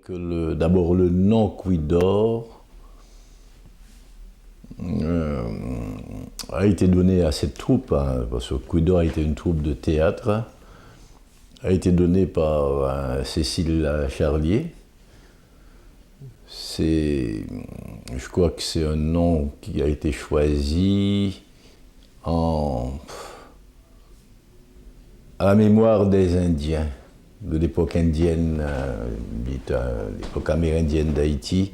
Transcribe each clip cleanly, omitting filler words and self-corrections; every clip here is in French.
D'abord, le nom Cuidor a été donné à cette troupe, hein, parce que Cuidor a été une troupe de théâtre, a été donné par Cécile Charlier. Je crois que c'est un nom qui a été choisi à la mémoire des Indiens, de l'époque indienne, l'époque amérindienne d'Haïti.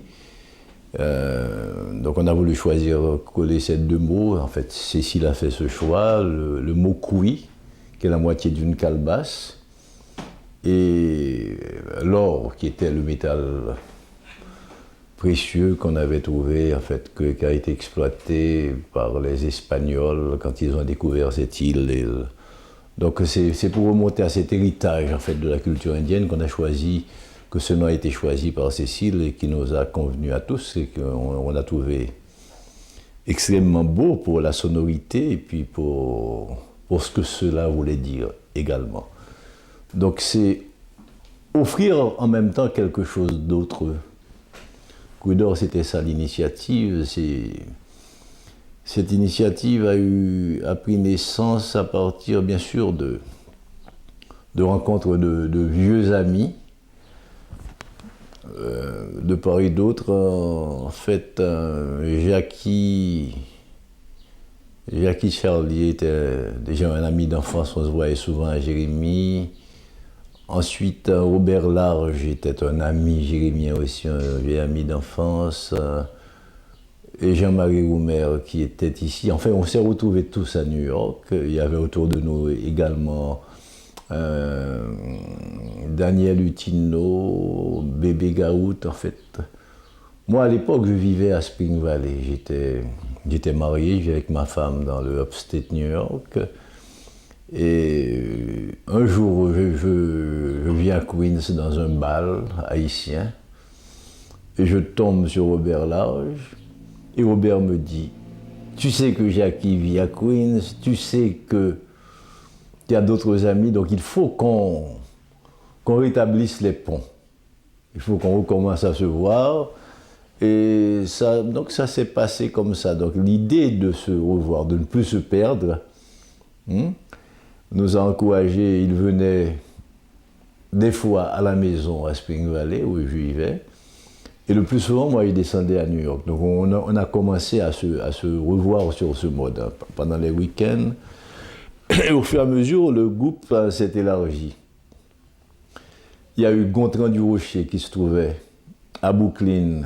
Donc on a voulu coller ces deux mots. En fait, Cécile a fait ce choix, le mot cuit, qui est la moitié d'une calebasse, et l'or, qui était le métal précieux qu'on avait trouvé, en fait, qui a été exploité par les Espagnols quand ils ont découvert cette île. Donc c'est pour remonter à cet héritage, en fait, de la culture indienne qu'on a choisi, que ce nom a été choisi par Cécile et qui nous a convenu à tous et qu'on a trouvé extrêmement beau pour la sonorité et puis pour ce que cela voulait dire également. Donc c'est offrir en même temps quelque chose d'autre. Cuidor, c'était ça l'initiative. Cette initiative a pris naissance à partir, bien sûr, de rencontres de vieux amis, de part et d'autre. En fait, Jackie Charlier était déjà un ami d'enfance, on se voyait souvent à Jérémie. Ensuite, Robert Large était un ami jérémien aussi, un vieil ami d'enfance. Et Jean-Marie Roumer qui était ici. Enfin, on s'est retrouvés tous à New York. Il y avait autour de nous également Daniel Utino, Bébé Gaout, en fait. Moi, à l'époque, je vivais à Spring Valley. J'étais marié, je vivais avec ma femme dans le upstate New York. Et un jour, je viens à Queens dans un bal haïtien. Et je tombe sur Robert Large. Et Robert me dit, tu sais que Jackie vit à Queens, tu sais qu'il y a d'autres amis, donc il faut qu'on rétablisse les ponts. Il faut qu'on recommence à se voir. Et donc ça s'est passé comme ça. Donc l'idée de se revoir, de ne plus se perdre, nous a encouragés. Il venait des fois à la maison à Spring Valley, où je vivais. Et le plus souvent, moi, je descendais à New York. Donc on a commencé à se revoir sur ce mode, hein, pendant les week-ends. Et au fur et à mesure, le groupe s'est élargi. Il y a eu Gontran du Rocher qui se trouvait à Brooklyn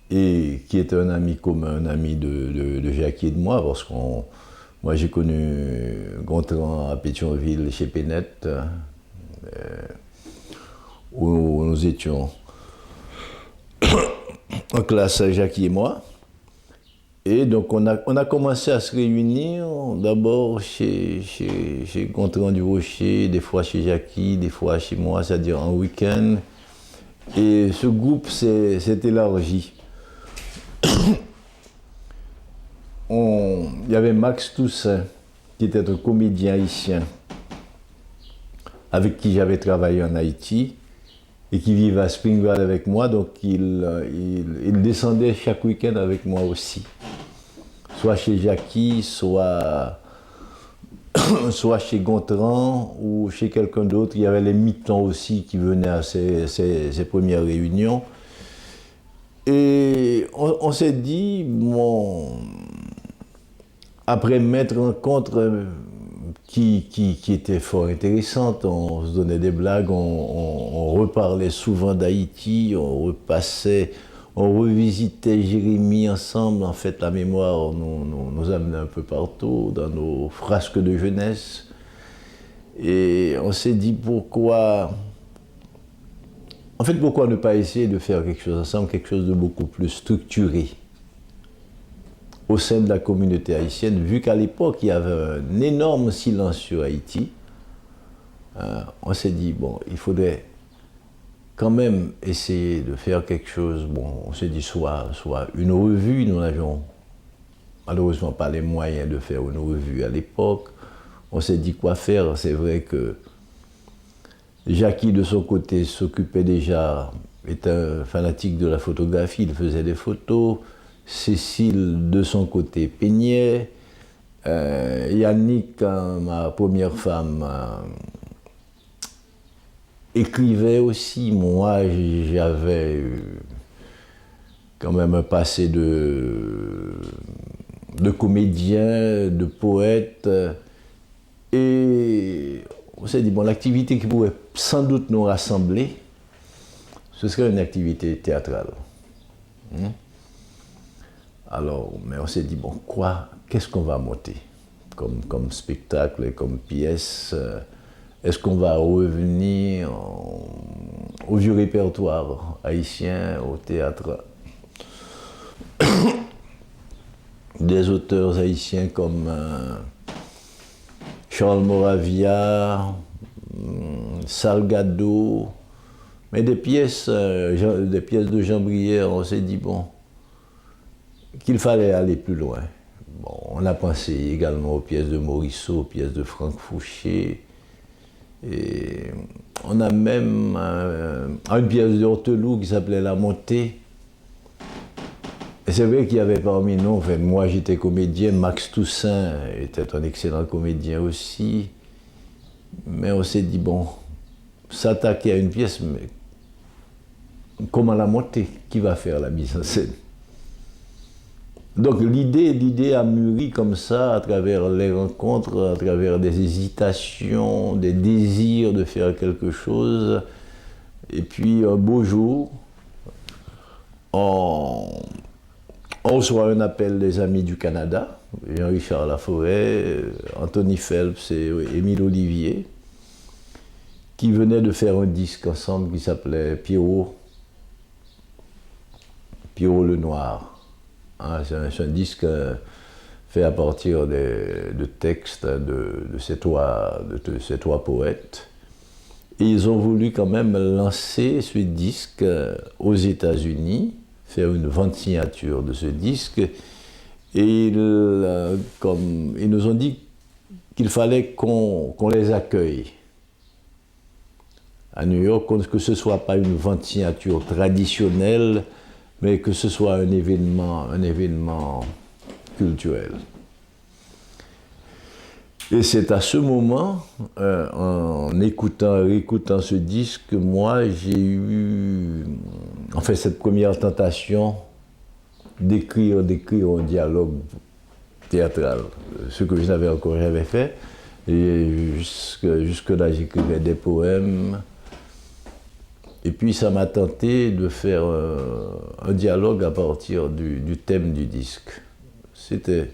et qui était un ami commun, un ami de Jackie et de moi, parce que moi j'ai connu Gontran à Pétionville chez Pénette, où nous étions en classe, Jackie et moi. Et donc on a commencé à se réunir d'abord chez Gontran du Rocher, des fois chez Jackie, des fois chez moi, c'est-à-dire en week-end. Et ce groupe s'est élargi. Il y avait Max Toussaint, qui était un comédien haïtien, avec qui j'avais travaillé en Haïti, et qui vivait à Spring Valley avec moi, donc il descendait chaque week-end avec moi aussi. Soit chez Jackie, soit chez Gontran, ou chez quelqu'un d'autre. Il y avait les Mitons aussi qui venaient à ces premières réunions. Et on s'est dit, bon, après maintes rencontres qui étaient fort intéressantes, on se donnait des blagues, on reparlait souvent d'Haïti, on revisitait Jérémie ensemble. En fait, la mémoire nous amenait un peu partout, dans nos frasques de jeunesse. Et on s'est dit pourquoi ne pas essayer de faire quelque chose ensemble, quelque chose de beaucoup plus structuré au sein de la communauté haïtienne, vu qu'à l'époque, il y avait un énorme silence sur Haïti. On s'est dit, bon, il faudrait quand même essayer de faire quelque chose. Bon, on s'est dit soit une revue, nous n'avions malheureusement pas les moyens de faire une revue à l'époque. On s'est dit quoi faire. C'est vrai que Jackie, de son côté, s'occupait déjà est un fanatique de la photographie, il faisait des photos. Cécile, de son côté, peignait. Yannick, ma première femme, écrivait aussi. Moi, j'avais quand même un passé de comédien, de poète. Et on s'est dit, bon, l'activité qui pourrait sans doute nous rassembler, ce serait une activité théâtrale. Alors, mais on s'est dit, bon, qu'est-ce qu'on va monter comme spectacle et comme pièce? Est-ce qu'on va revenir au vieux répertoire haïtien, au théâtre des auteurs haïtiens comme Charles Moravia, Salgado, mais des pièces de Jean Brière, on s'est dit, bon, qu'il fallait aller plus loin. Bon, on a pensé également aux pièces de Morisseau, aux pièces de Franck Fouché. Et on a même une pièce de Horteloup qui s'appelait La Montée. Et c'est vrai qu'il y avait parmi nous, enfin, moi j'étais comédien, Max Toussaint était un excellent comédien aussi. Mais on s'est dit, bon, s'attaquer à une pièce, mais comment la monter? Qui va faire la mise en scène? Donc l'idée a mûri comme ça, à travers les rencontres, à travers des hésitations, des désirs de faire quelque chose. Et puis un beau jour, on reçoit un appel des Amis du Canada, Jean-Richard Laforêt, Anthony Phelps et Émile Olivier, qui venaient de faire un disque ensemble qui s'appelait Pierrot le Noir. C'est un disque fait à partir de textes de ces trois poètes. Et ils ont voulu quand même lancer ce disque aux États-Unis, faire une vente signature de ce disque. Et ils nous ont dit qu'il fallait qu'on les accueille à New York, que ce ne soit pas une vente signature traditionnelle, mais que ce soit un événement culturel. Et c'est à ce moment, en réécoutant ce disque, moi j'ai eu cette première tentation d'écrire un dialogue théâtral, ce que je n'avais encore jamais fait. Et jusque-là, j'écrivais des poèmes. Et puis ça m'a tenté de faire un dialogue à partir du thème du disque. C'était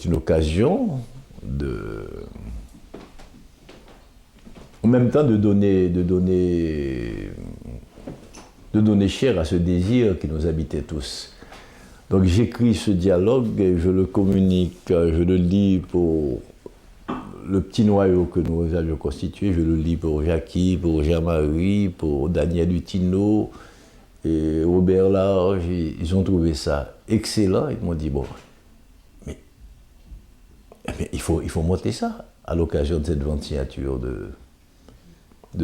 une occasion en même temps de donner chair à ce désir qui nous habitait tous. Donc j'écris ce dialogue et je le communique, je le lis pour le petit noyau que nous avions constitué, je le lis pour Jackie, pour Jean-Marie, pour Daniel Hutino et Robert Large. Ils ont trouvé ça excellent. Ils m'ont dit, bon, mais il faut monter ça à l'occasion de cette vente signature de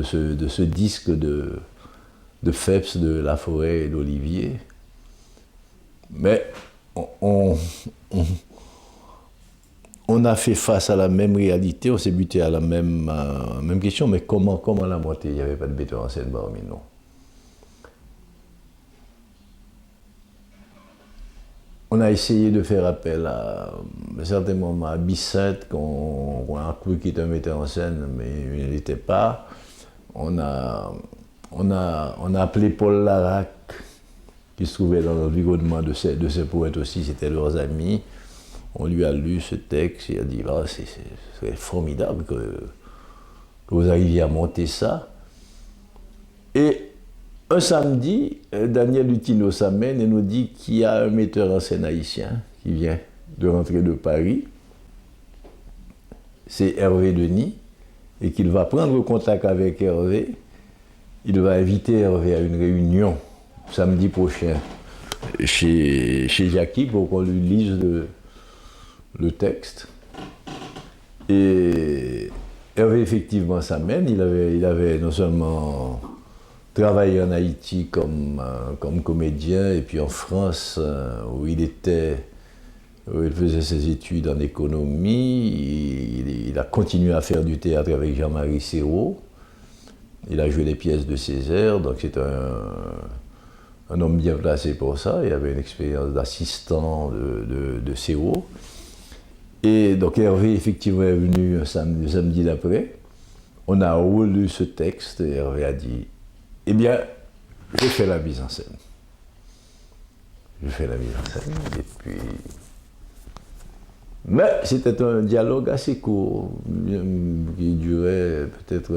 ce disque de Phelps, de Laforêt et d'Olivier. Mais on a fait face à la même réalité, on s'est buté à la même question, mais comment la monter? Il n'y avait pas de metteur en scène parmi nous. On a essayé de faire appel à certains moments à Bissette, qu'on a cru qu'il était un metteur en scène, mais il n'était pas. On a appelé Paul Larac, qui se trouvait dans l'environnement de ces poètes aussi, c'était leurs amis. On lui a lu ce texte, il a dit « c'est formidable que vous arriviez à monter ça ». Et un samedi, Daniel Hutino s'amène et nous dit qu'il y a un metteur en scène haïtien qui vient de rentrer de Paris. C'est Hervé Denis, et qu'il va prendre contact avec Hervé. Il va inviter Hervé à une réunion samedi prochain chez Jackie pour qu'on lui lise le texte. Et Hervé effectivement s'amène, il avait non seulement travaillé en Haïti comme comédien, et puis en France, où il faisait ses études en économie, il a continué à faire du théâtre avec Jean-Marie Serrault. Il a joué les pièces de Césaire, donc c'est un homme bien placé pour ça. Il avait une expérience d'assistant de Serrault. Et donc Hervé, effectivement, est venu le samedi d'après. On a relu ce texte et Hervé a dit « Eh bien, j'ai fait la mise en scène. » J'ai fait la mise en scène, et puis... Mais c'était un dialogue assez court, qui durait peut-être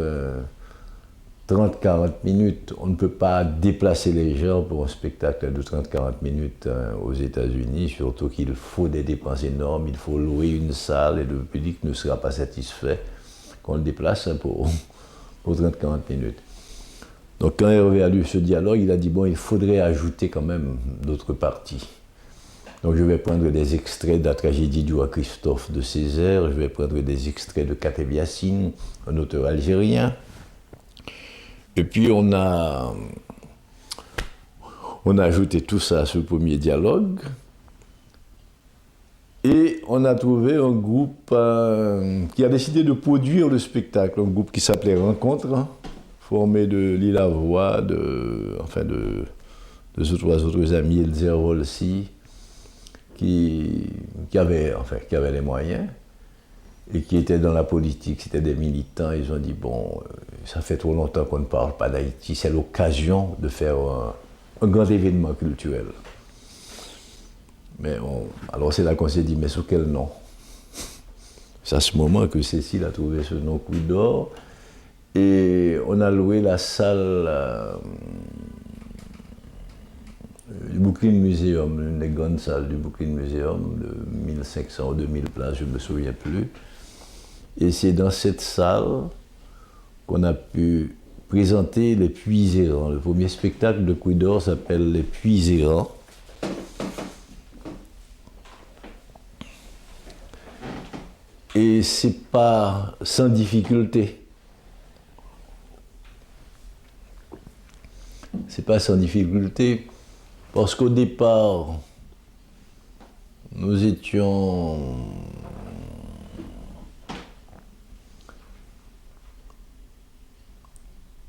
30-40 minutes. On ne peut pas déplacer les gens pour un spectacle de 30-40 minutes aux États-Unis, surtout qu'il faut des dépenses énormes, il faut louer une salle et le public ne sera pas satisfait qu'on le déplace pour 30-40 minutes. Donc quand Hervé a lu ce dialogue, il a dit bon, il faudrait ajouter quand même d'autres parties. Donc je vais prendre des extraits de la tragédie du roi Christophe de Césaire, je vais prendre des extraits de Kateb Yassine, un auteur algérien. Et puis on a ajouté tout ça à ce premier dialogue. Et on a trouvé un groupe qui a décidé de produire le spectacle, un groupe qui s'appelait Rencontre, formé de Lila Voix, de deux ou trois autres amis, Elzer Volsi, qui avaient les moyens et qui étaient dans la politique, c'était des militants. Ils ont dit bon, ça fait trop longtemps qu'on ne parle pas d'Haïti, c'est l'occasion de faire un grand événement culturel. Alors c'est là qu'on s'est dit, mais sous quel nom? C'est à ce moment que Cécile a trouvé ce nom Couille d'Or, et on a loué la salle du Brooklyn Museum, une des grandes salles du Brooklyn Museum, de 1500 ou 2000 places, je ne me souviens plus. Et c'est dans cette salle qu'on a pu présenter Les Puits errants. Le premier spectacle de Couille d'Or s'appelle Les Puits errants. Et c'est pas sans difficulté. C'est pas sans difficulté, parce qu'au départ, nous étions...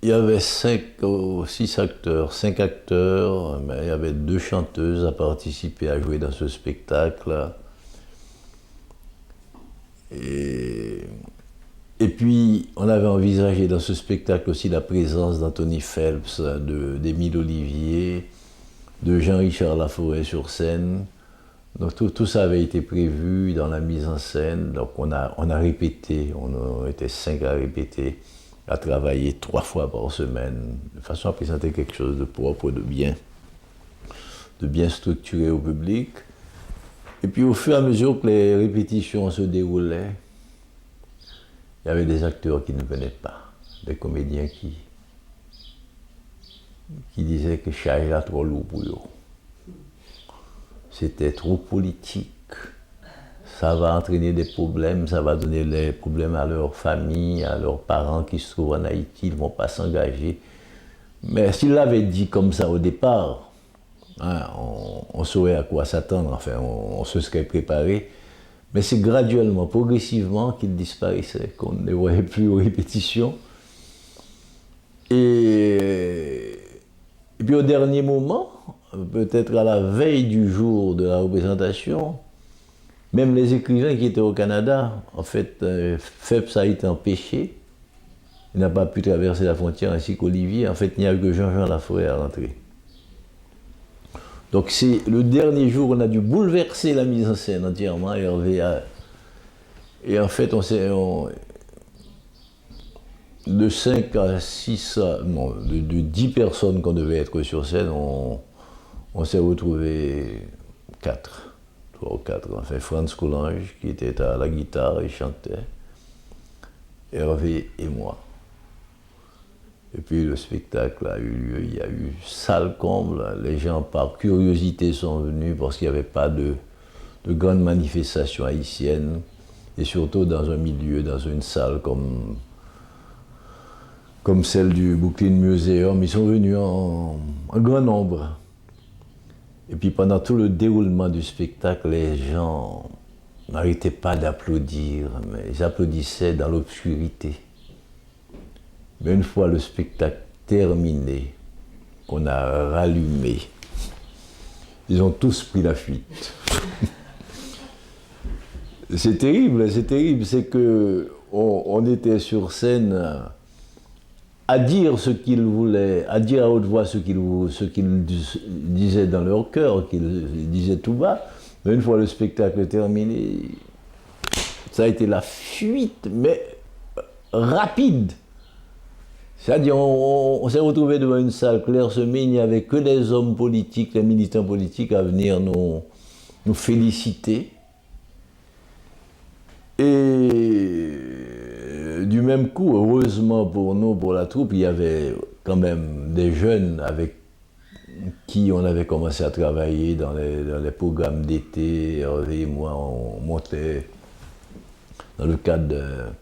Il y avait 5 ou 6 acteurs, 5 acteurs, mais il y avait 2 chanteuses à participer, à jouer dans ce spectacle. Et puis, on avait envisagé dans ce spectacle aussi la présence d'Anthony Phelps, d'Émile Olivier, de Jean-Richard Laforêt sur scène. Donc tout ça avait été prévu dans la mise en scène. Donc on a répété, on était 5 à répéter, à travailler 3 fois par semaine, de façon à présenter quelque chose de propre, de bien structuré au public. Et puis au fur et à mesure que les répétitions se déroulaient, il y avait des acteurs qui ne venaient pas, des comédiens qui disaient que Chai era trop lourd pour eux. C'était trop politique, ça va entraîner des problèmes, ça va donner des problèmes à leur famille, à leurs parents qui se trouvent en Haïti, ils ne vont pas s'engager. Mais s'ils l'avaient dit comme ça au départ, hein, on saurait à quoi s'attendre, enfin on se serait préparé. Mais c'est graduellement, progressivement qu'ils disparaissaient, qu'on ne les voyait plus aux répétitions. Et puis au dernier moment, peut-être à la veille du jour de la représentation, même les écrivains qui étaient au Canada, en fait, Phelps a été empêché. Il n'a pas pu traverser la frontière ainsi qu'Olivier. En fait, il n'y a eu que Jean-Jean Laforêt à rentrer. Donc c'est le dernier jour, on a dû bouleverser la mise en scène entièrement, Hervé a... Et en fait, de 5 à 6, non, de 10 personnes qu'on devait être sur scène, on s'est retrouvés 4, 3 ou 4. Enfin, Franz Coulange, qui était à la guitare et chantait, Hervé et moi. Et puis le spectacle a eu lieu, il y a eu salle comble, les gens par curiosité sont venus parce qu'il n'y avait pas de grandes manifestations haïtiennes, et surtout dans un milieu, dans une salle comme comme celle du Brooklyn Museum. Ils sont venus en grand nombre. Et puis pendant tout le déroulement du spectacle, les gens n'arrêtaient pas d'applaudir, mais ils applaudissaient dans l'obscurité. Mais une fois le spectacle terminé, qu'on a rallumé, ils ont tous pris la fuite. C'est terrible, c'est que on était sur scène à dire ce qu'ils voulaient, à dire à haute voix ce qu'ils disaient dans leur cœur, qu'ils disaient tout bas. Mais une fois le spectacle terminé, ça a été la fuite, mais rapide. C'est-à-dire, on s'est retrouvé devant une salle clairsemée, il n'y avait que les hommes politiques, les militants politiques à venir nous féliciter. Et du même coup, heureusement pour nous, pour la troupe, il y avait quand même des jeunes avec qui on avait commencé à travailler dans les programmes d'été. Hervé et moi, on montait dans le cadre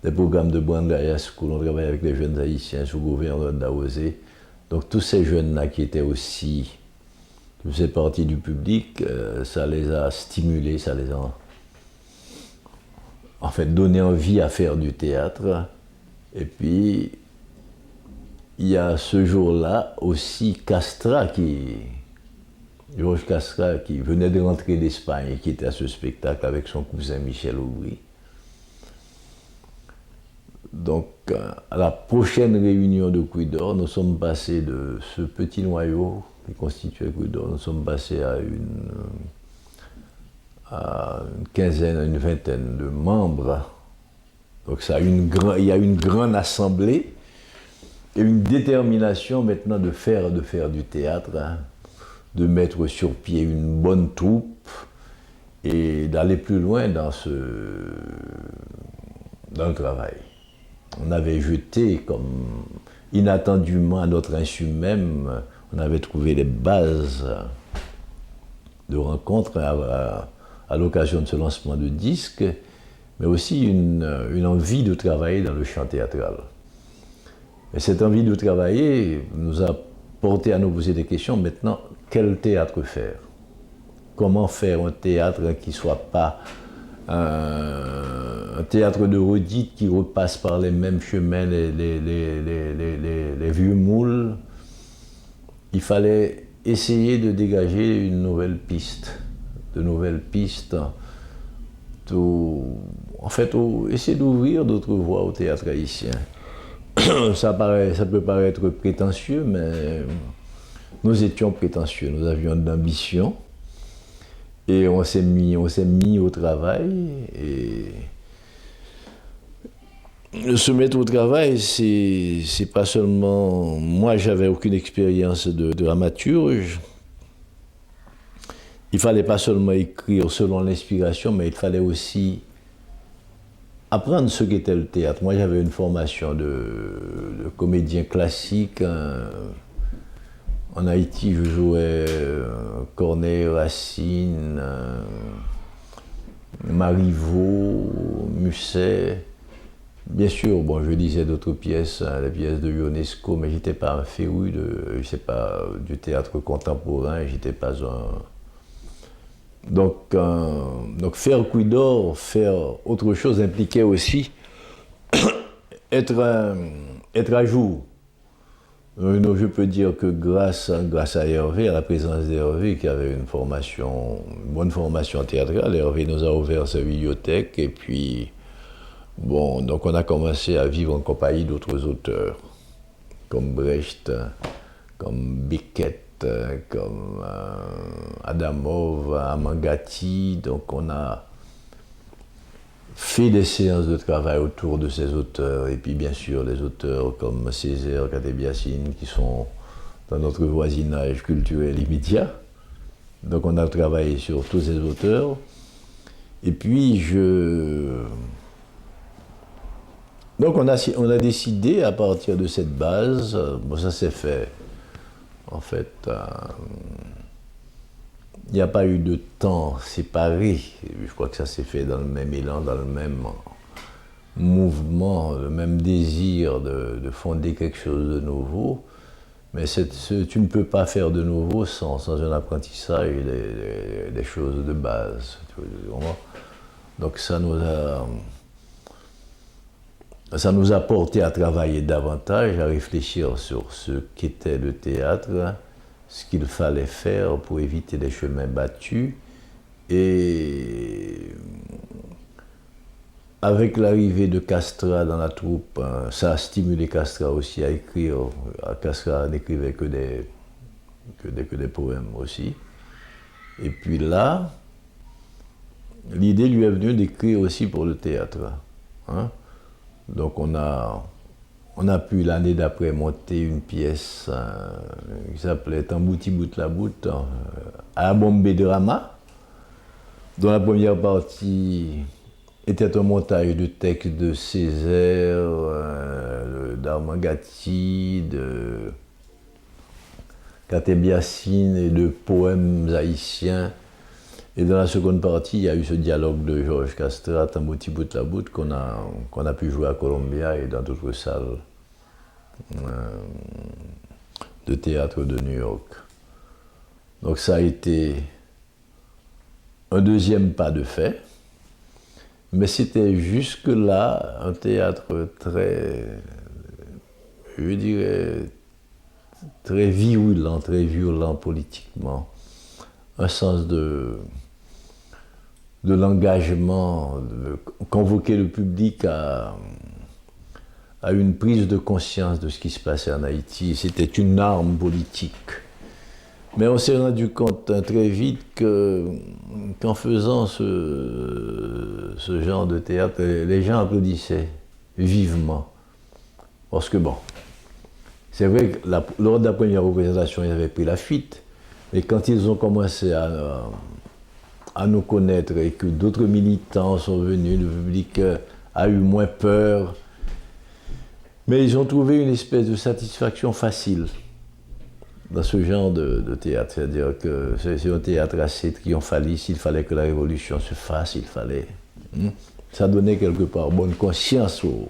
des programmes de Brandaya School, on travaillait avec les jeunes haïtiens sous gouverneur d'Aosé. Donc tous ces jeunes-là qui étaient aussi, qui faisaient partie du public, ça les a stimulés, ça les a en fait donné envie à faire du théâtre. Et puis, il y a ce jour-là aussi Georges Castra, qui venait de rentrer d'Espagne et qui était à ce spectacle avec son cousin Michel Aubry. Donc, à la prochaine réunion de Cuidor, nous sommes passés de ce petit noyau qui constituait Cuidor, nous sommes passés à une quinzaine, à une vingtaine de membres. Donc il y a une grande assemblée et une détermination maintenant de faire du théâtre, hein, de mettre sur pied une bonne troupe et d'aller plus loin dans le travail. On avait jeté comme inattendument à notre insu même, on avait trouvé les bases de rencontres à l'occasion de ce lancement de disque, mais aussi une envie de travailler dans le chant théâtral. Et cette envie de travailler nous a porté à nous poser des questions. Maintenant, quel théâtre faire? Comment faire un théâtre qui ne soit pas un théâtre de redite qui repasse par les mêmes chemins, les vieux moules? Il fallait essayer de dégager une nouvelle piste. De nouvelles pistes, essayer d'ouvrir d'autres voies au théâtre haïtien. Ça peut paraître prétentieux, mais nous étions prétentieux, nous avions de l'ambition et on s'est mis au travail. Et se mettre au travail, c'est pas seulement... Moi, j'avais aucune expérience de dramaturge. Il ne fallait pas seulement écrire selon l'inspiration, mais il fallait aussi apprendre ce qu'était le théâtre. Moi, j'avais une formation de comédien classique. En Haïti, je jouais Corneille, Racine, Marivaux, Musset. Bien sûr, bon, je lisais d'autres pièces, hein, les pièces de Ionesco, mais je n'étais pas un féru du théâtre contemporain, j'étais pas un... Donc faire Cuidor, faire autre chose impliquait aussi être à jour. Je peux dire que grâce à Hervé, à la présence d'Hervé, qui avait une bonne formation théâtrale, Hervé nous a ouvert sa bibliothèque et puis, bon, donc on a commencé à vivre en compagnie d'autres auteurs, comme Brecht, comme Beckett, comme Adamov, Amangati. Donc on a fait des séances de travail autour de ces auteurs, et puis bien sûr les auteurs comme Césaire, Katebiassine, qui sont dans notre voisinage culturel immédiat. Donc on a travaillé sur tous ces auteurs. Et puis donc on a décidé à partir de cette base, bon, ça s'est fait. En fait, il n'y a pas eu de temps séparé. Je crois que ça s'est fait dans le même élan, dans mouvement, le même désir de fonder quelque chose de nouveau. Mais tu ne peux pas faire de nouveau sans un apprentissage des choses de base. Donc ça nous a porté à travailler davantage, à réfléchir sur ce qu'était le théâtre, ce qu'il fallait faire pour éviter les chemins battus. Et avec l'arrivée de Castra dans la troupe, ça a stimulé Castra aussi à écrire. Castra n'écrivait que des poèmes aussi. Et puis là, l'idée lui est venue d'écrire aussi pour le théâtre. Hein? Donc on a pu l'année d'après monter une pièce qui s'appelait Tambouti bout la bout à Bombay Drama, dont la première partie était un montage de textes de Césaire, d'Armangati, de Katebiassine et de poèmes haïtiens. Et dans la seconde partie, il y a eu ce dialogue de Georges Castra, Tambouti bout la bout, qu'on a pu jouer à Columbia et dans d'autres salles de théâtre de New York. Donc ça a été un deuxième pas de fait, mais c'était jusque-là un théâtre très, je dirais, très virulent, très violent politiquement. Un sens de l'engagement, de convoquer le public à une prise de conscience de ce qui se passait en Haïti. C'était une arme politique. Mais on s'est rendu compte très vite qu'en faisant ce genre de théâtre, les gens applaudissaient vivement. Parce que bon, c'est vrai que lors de la première représentation, ils avaient pris la fuite. Mais quand ils ont commencé à nous connaître et que d'autres militants sont venus, le public a eu moins peur. Mais ils ont trouvé une espèce de satisfaction facile dans ce genre de théâtre. C'est-à-dire que c'est un théâtre assez triomphaliste, il fallait que la révolution se fasse, il fallait... Ça donnait quelque part bonne conscience au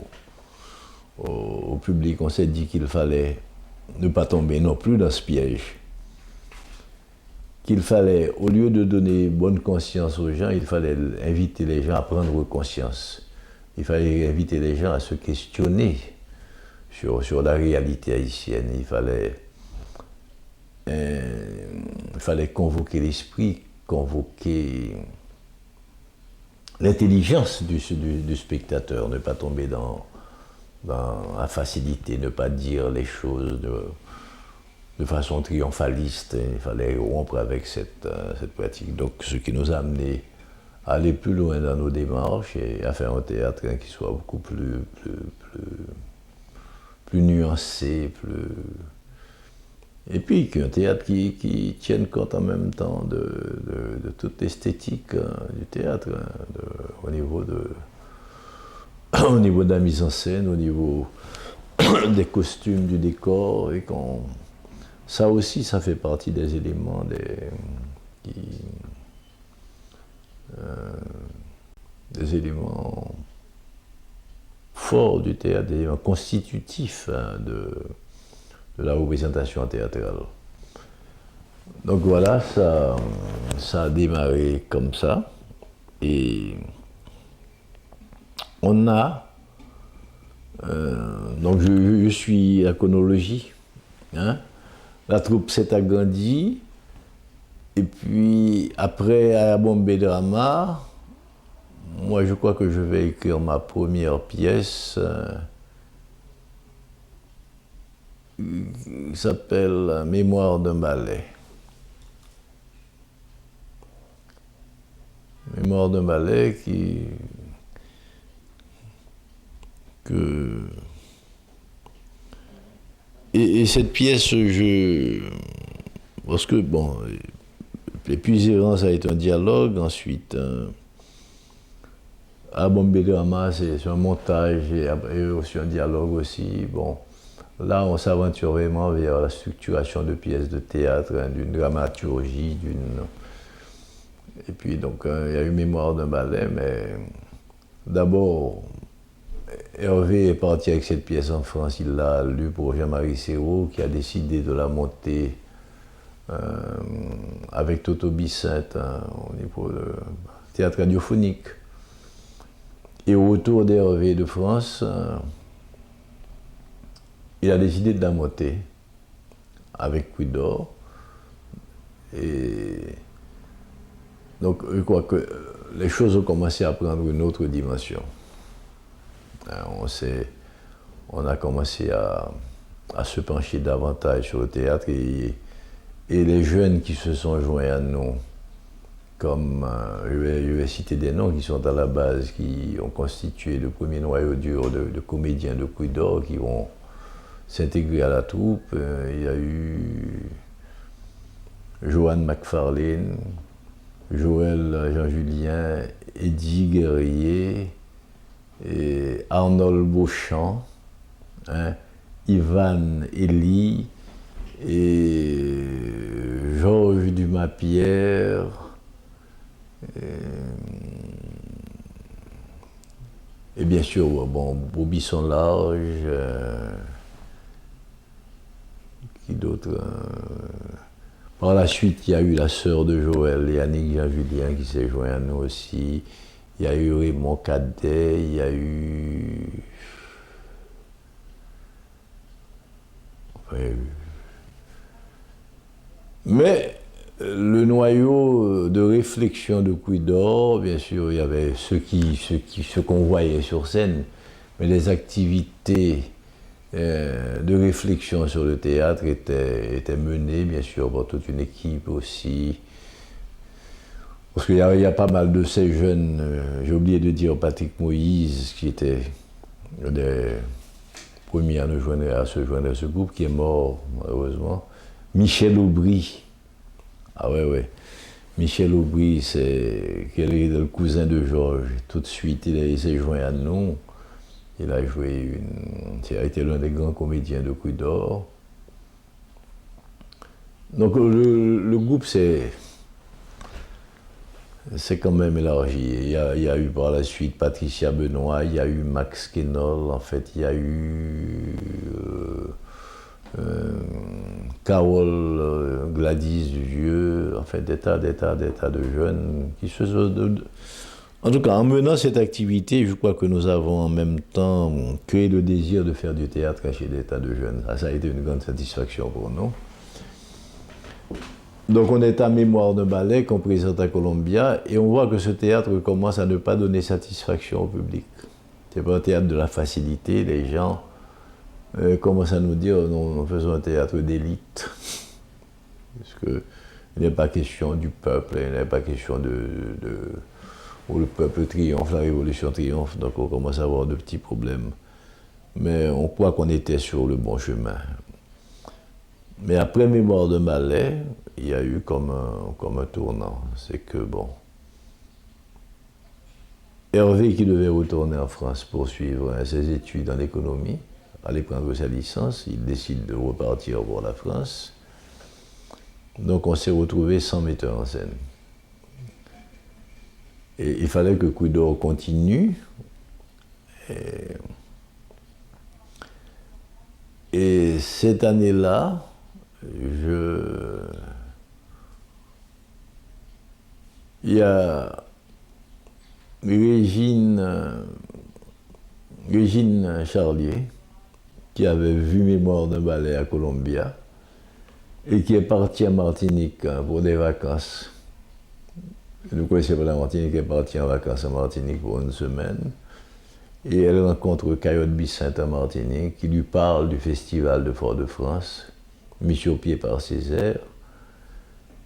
public. On s'est dit qu'il fallait ne pas tomber non plus dans ce piège. Qu'il fallait, au lieu de donner bonne conscience aux gens, il fallait inviter les gens à prendre conscience. Il fallait inviter les gens à se questionner sur la réalité haïtienne. Il fallait convoquer l'esprit, convoquer l'intelligence du spectateur, ne pas tomber dans la facilité, ne pas dire les choses de façon triomphaliste. Il fallait rompre avec cette pratique. Donc, ce qui nous a amené à aller plus loin dans nos démarches et à faire un théâtre qui soit beaucoup plus nuancé, et puis qu'un théâtre qui tienne compte en même temps de toute l'esthétique du théâtre, au niveau de la mise en scène, au niveau des costumes, du décor, et ça aussi, ça fait partie des éléments des éléments forts du théâtre, des éléments constitutifs de la représentation théâtrale. Donc voilà, ça a démarré comme ça. Et on a... donc je suis la chronologie. Hein? La troupe s'est agrandie. Et puis après, à Bombay Drama, moi je crois que je vais écrire ma première pièce qui s'appelle Mémoire d'un ballet. Mémoire d'un ballet et cette pièce, parce que bon, l'épuisérance a été un dialogue, ensuite à Bombay Drama c'est un montage et aussi un dialogue aussi. Bon, là on s'aventure vraiment vers la structuration de pièces de théâtre, d'une dramaturgie, et puis donc il y a eu Mémoire d'un ballet, mais d'abord Hervé est parti avec cette pièce en France, il l'a lue pour Jean-Marie Serrault, qui a décidé de la monter avec Toto Bissette au niveau du théâtre radiophonique. Et au retour d'Hervé de France, il a décidé de la monter avec Quidor. Et donc, je crois que les choses ont commencé à prendre une autre dimension. On a commencé à se pencher davantage sur le théâtre et les jeunes qui se sont joints à nous, comme je vais citer des noms qui sont à la base, qui ont constitué le premier noyau dur de comédiens de Quidor qui vont s'intégrer à la troupe. Il y a eu Johan McFarlane, Joël Jean-Julien, Eddie Guerrier, et Arnold Beauchamp, Ivan Elie, et Georges Dumas-Pierre, et bien sûr, bon, Bobisson Large, qui d'autre Par la suite, il y a eu la sœur de Joël, Yannick Jean-Julien, qui s'est joint à nous aussi. Il y a eu Raymond Cadet, il y a eu... Enfin, mais le noyau de réflexion de Quidor, bien sûr, il y avait ce qu'on voyait sur scène, mais les activités de réflexion sur le théâtre étaient menées, bien sûr, par toute une équipe aussi. Parce qu'il y a pas mal de ces jeunes, j'ai oublié de dire Patrick Moïse, qui était un des premiers à se joindre à ce groupe, qui est mort, malheureusement. Michel Aubry. Ah ouais. Michel Aubry, qui est le cousin de Georges. Tout de suite, il s'est joint à nous. Il a été l'un des grands comédiens de Quidor. Donc le groupe s'est quand même élargi. Il y a eu par la suite Patricia Benoît, il y a eu Max Kenol, en fait, il y a eu Carole Gladys Vieux, en fait, des tas de jeunes qui se sont... En tout cas, en menant cette activité, je crois que nous avons en même temps créé le désir de faire du théâtre chez des tas de jeunes. Ça a été une grande satisfaction pour nous. Donc on est à Mémoire de ballet qu'on présente à Columbia et on voit que ce théâtre commence à ne pas donner satisfaction au public. C'est pas un théâtre de la facilité, les gens commencent à nous dire non, nous faisons un théâtre d'élite. Parce qu'il n'est pas question du peuple, il n'est pas question où le peuple triomphe, la révolution triomphe, donc on commence à avoir de petits problèmes. Mais on croit qu'on était sur le bon chemin. Mais après Mémoire de ballet, il y a eu comme un tournant. C'est que, bon, Hervé, qui devait retourner en France pour suivre ses études en économie, aller prendre sa licence, il décide de repartir pour la France. Donc on s'est retrouvé sans metteur en scène. Et il fallait que Quidor continue. Et cette année-là, il y a Régine Charlier, qui avait vu Mémoire d'un ballet à Columbia, et qui est partie à Martinique pour des vacances. Vous ne connaissez pas la Martinique, elle est partie en vacances à Martinique pour une semaine. Et elle rencontre Cayotte Bissette à Martinique, qui lui parle du festival de Fort-de-France, mis sur pied par Césaire.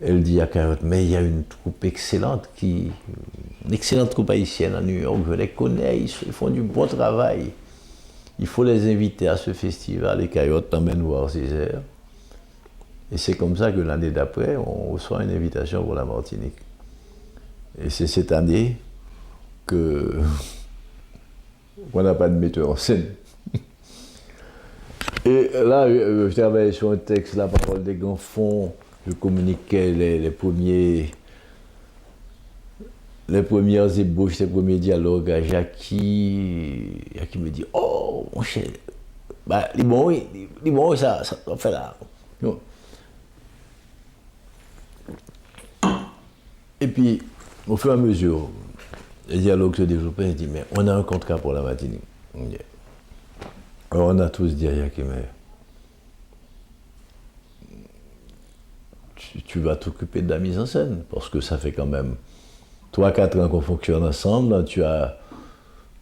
Elle dit à Cayotte, mais il y a une troupe excellente, une excellente troupe haïtienne à New York, je les connais, ils font du bon travail. Il faut les inviter à ce festival, et Cayotte t'emmène voir Césaire. Et c'est comme ça que l'année d'après, on reçoit une invitation pour la Martinique. Et c'est cette année qu'on n'a pas de metteur en scène. Et là, je travaillais sur un texte, La parole des grands fonds. Je communiquais les premiers les premières ébauches, les premiers dialogues à Jackie me dit oh mon cher, bah, les bons, ça fait là. Et puis, au fur et à mesure, les dialogues se développaient, il dit mais on a un contrat pour la matinée. Alors on a tous dit à Jackie, mais tu vas t'occuper de la mise en scène, parce que ça fait quand même 3-4 ans qu'on fonctionne ensemble, tu as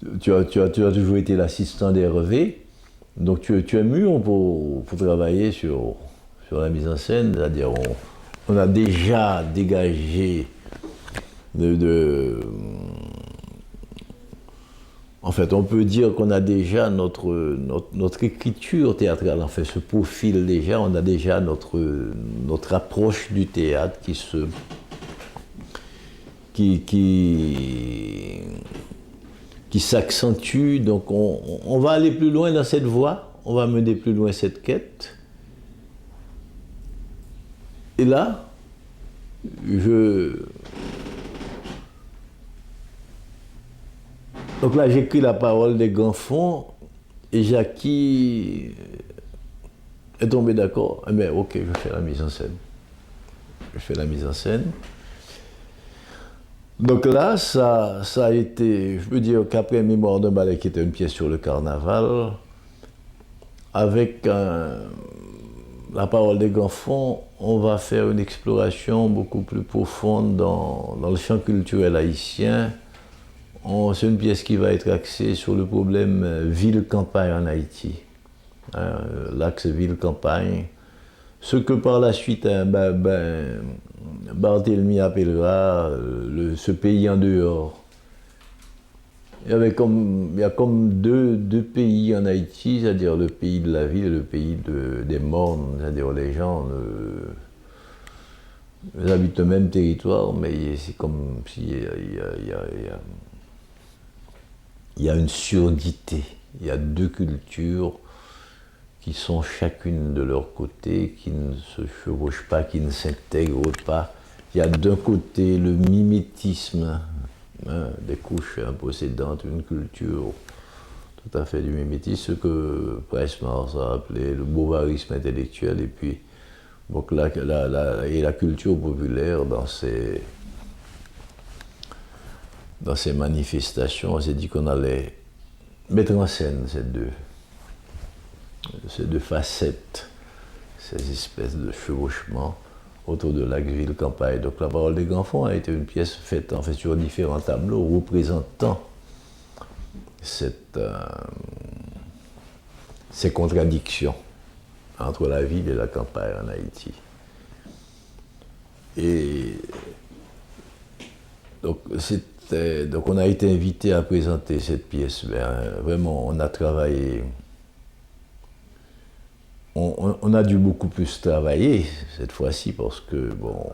toujours été l'assistant d'Hervé, donc tu es mûr pour travailler sur la mise en scène, c'est-à-dire on a déjà dégagé en fait, on peut dire qu'on a déjà notre écriture théâtrale, en fait, se profile déjà, on a déjà notre approche du théâtre qui s'accentue. Donc on va aller plus loin dans cette voie, on va mener plus loin cette quête. Et là, donc là, j'écris la parole des grands fonds et Jackie est tombé d'accord. Eh bien, ok, je fais la mise en scène. Je fais la mise en scène. Donc là, ça a été, je peux dire qu'après Mémoire d'un ballet, qui était une pièce sur le carnaval, avec la parole des grands fonds, on va faire une exploration beaucoup plus profonde dans le champ culturel haïtien. C'est une pièce qui va être axée sur le problème ville-campagne en Haïti. L'axe ville-campagne. Ce que par la suite Barthélemy appellera ce pays en dehors. Il y a comme deux pays en Haïti, c'est-à-dire le pays de la ville et le pays des mornes, c'est-à-dire les gens ils habitent le même territoire, mais c'est comme s'il il y a une surdité, il y a deux cultures qui sont chacune de leur côté, qui ne se chevauchent pas, qui ne s'intègrent pas. Il y a d'un côté le mimétisme des couches possédantes, une culture tout à fait du mimétisme, ce que Price-Mars a appelé le bovarisme intellectuel, et puis donc la culture populaire dans ses manifestations. On s'est dit qu'on allait mettre en scène ces deux facettes, ces espèces de chevauchements autour de l'axe ville-campagne. Donc la parole des grands fonds a été une pièce faite en fait sur différents tableaux représentant ces contradictions entre la ville et la campagne en Haïti. Et donc on a été invité à présenter cette pièce. Vraiment, on a travaillé. On a dû beaucoup plus travailler cette fois-ci parce que, bon,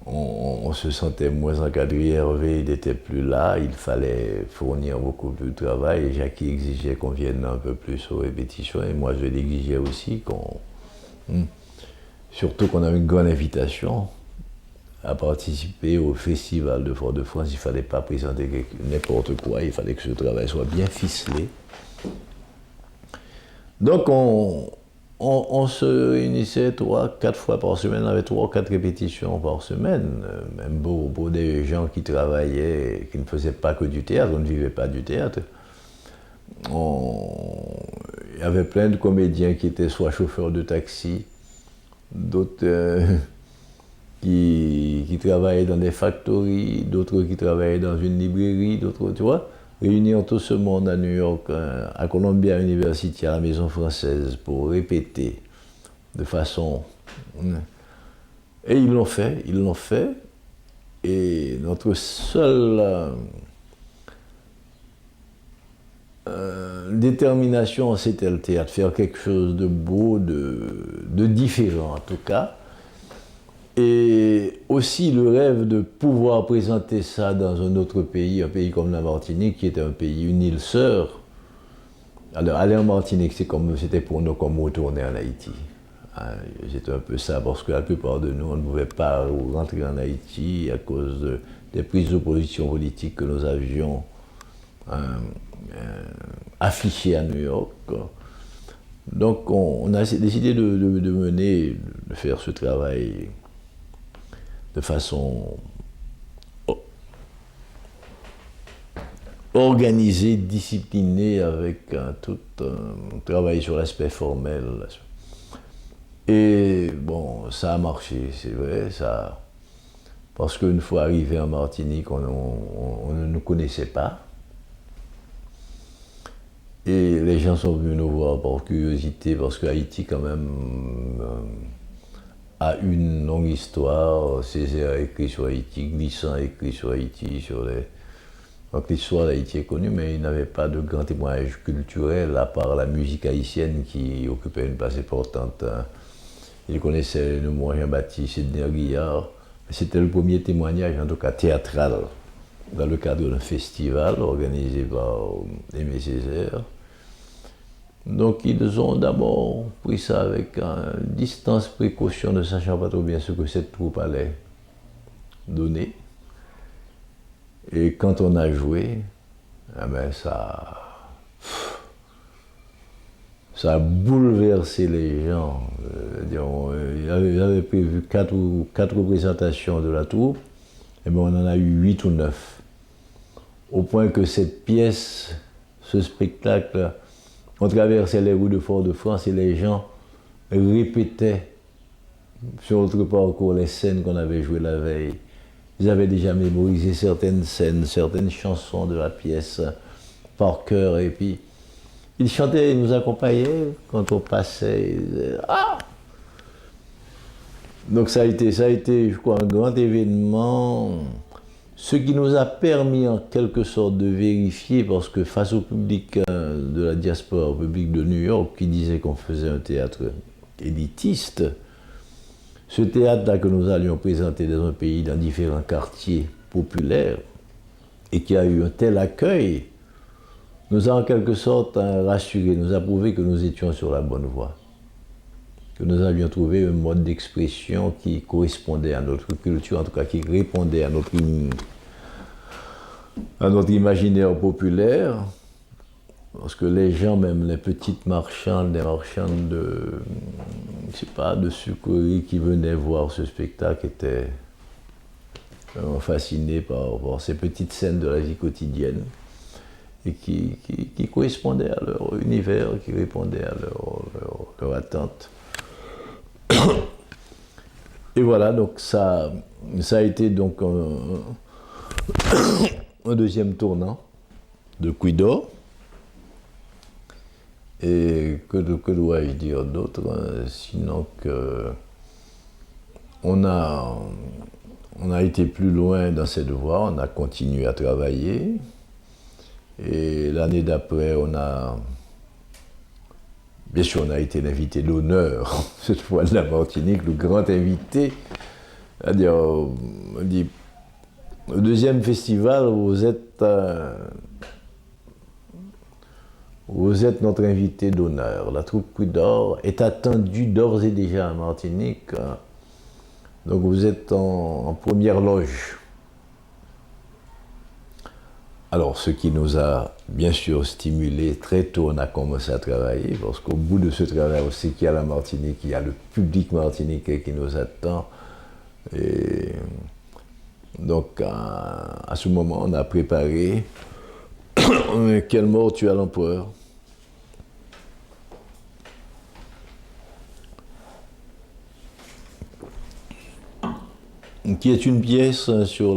on se sentait moins encadré. Hervé n'était plus là, il fallait fournir beaucoup plus de travail. Et Jackie exigeait qu'on vienne un peu plus aux répétitions, et moi je l'exigeais aussi. Surtout qu'on a une grande invitation à participer au festival de Fort-de-France. Il ne fallait pas présenter n'importe quoi, il fallait que ce travail soit bien ficelé. Donc on se réunissait 3-4 fois par semaine, on avait 3 ou 4 répétitions par semaine, même pour des gens qui travaillaient, qui ne faisaient pas que du théâtre, on ne vivait pas du théâtre. Il y avait plein de comédiens qui étaient soit chauffeurs de taxi, d'autres qui travaillaient dans des factories, d'autres qui travaillaient dans une librairie, d'autres, tu vois. Réunir tout ce monde à New York, à Columbia University, à la Maison Française, pour répéter de façon... Et ils l'ont fait. Et notre seule détermination, c'était le théâtre, faire quelque chose de beau, de différent en tout cas. Et aussi le rêve de pouvoir présenter ça dans un autre pays, un pays comme la Martinique, qui est un pays, une île sœur. Alors aller en Martinique, c'était pour nous comme retourner en Haïti. C'était un peu ça, parce que la plupart de nous, on ne pouvait pas rentrer en Haïti à cause des prises de position politiques que nous avions affichées à New York. Donc on a décidé de faire ce travail de façon organisée, disciplinée, avec tout un travail sur l'aspect formel. Et bon, ça a marché, c'est vrai, ça, parce qu'une fois arrivé en Martinique, on ne nous connaissait pas. Et les gens sont venus nous voir par curiosité, parce qu'Haïti, quand même, a une longue histoire. Césaire a écrit sur Haïti, Glissant a écrit sur Haïti, Donc l'histoire d'Haïti est connue, mais il n'avait pas de grand témoignage culturel, à part la musique haïtienne qui occupait une place importante. Il connaissait le mot Jean-Baptiste Sidney Guillard. C'était le premier témoignage, en tout cas théâtral, dans le cadre d'un festival organisé par Aimé Césaire. Donc ils ont d'abord pris ça avec une distance, précaution, ne sachant pas trop bien ce que cette troupe allait donner. Et quand on a joué, eh ben ça a bouleversé les gens. Il avait prévu 4 représentations de la troupe, et bien on en a eu 8 ou 9. Au point que cette pièce, ce spectacle, on traversait les rues de Fort-de-France et les gens répétaient sur notre parcours les scènes qu'on avait jouées la veille. Ils avaient déjà mémorisé certaines scènes, certaines chansons de la pièce par cœur, et puis ils chantaient, ils nous accompagnaient quand on passait. Ils disaient, ah! Donc ça a été, je crois, un grand événement, ce qui nous a permis en quelque sorte de vérifier, parce que face au public de la diaspora, au public de New York, qui disait qu'on faisait un théâtre élitiste, ce théâtre-là que nous allions présenter dans un pays, dans différents quartiers populaires, et qui a eu un tel accueil, nous a en quelque sorte rassurés, nous a prouvé que nous étions sur la bonne voie, que nous avions trouvé un mode d'expression qui correspondait à notre culture, en tout cas qui répondait à notre imaginaire populaire, parce que les gens, même les petites marchandes, les marchandes de sucreries qui venaient voir ce spectacle étaient vraiment fascinés par ces petites scènes de la vie quotidienne, et qui correspondaient à leur univers, qui répondaient à leur attente. Et voilà, donc ça a été donc un deuxième tournant de Cuidor. Et que dois-je dire d'autre, sinon que on a été plus loin dans cette voie, on a continué à travailler. Et l'année d'après, bien sûr, on a été l'invité d'honneur, cette fois de la Martinique, le grand invité. C'est-à-dire, on dit, au deuxième festival, vous êtes notre invité d'honneur. La troupe Cuidor est attendue d'ores et déjà en Martinique. Donc vous êtes en première loge. Alors, ce qui nous a bien sûr stimulé, très tôt on a commencé à travailler, parce qu'au bout de ce travail, on sait qu'il y a la Martinique, il y a le public martiniquais qui nous attend. Et donc, à ce moment, on a préparé Quelle mort tue à l'empereur. Qui est une pièce sur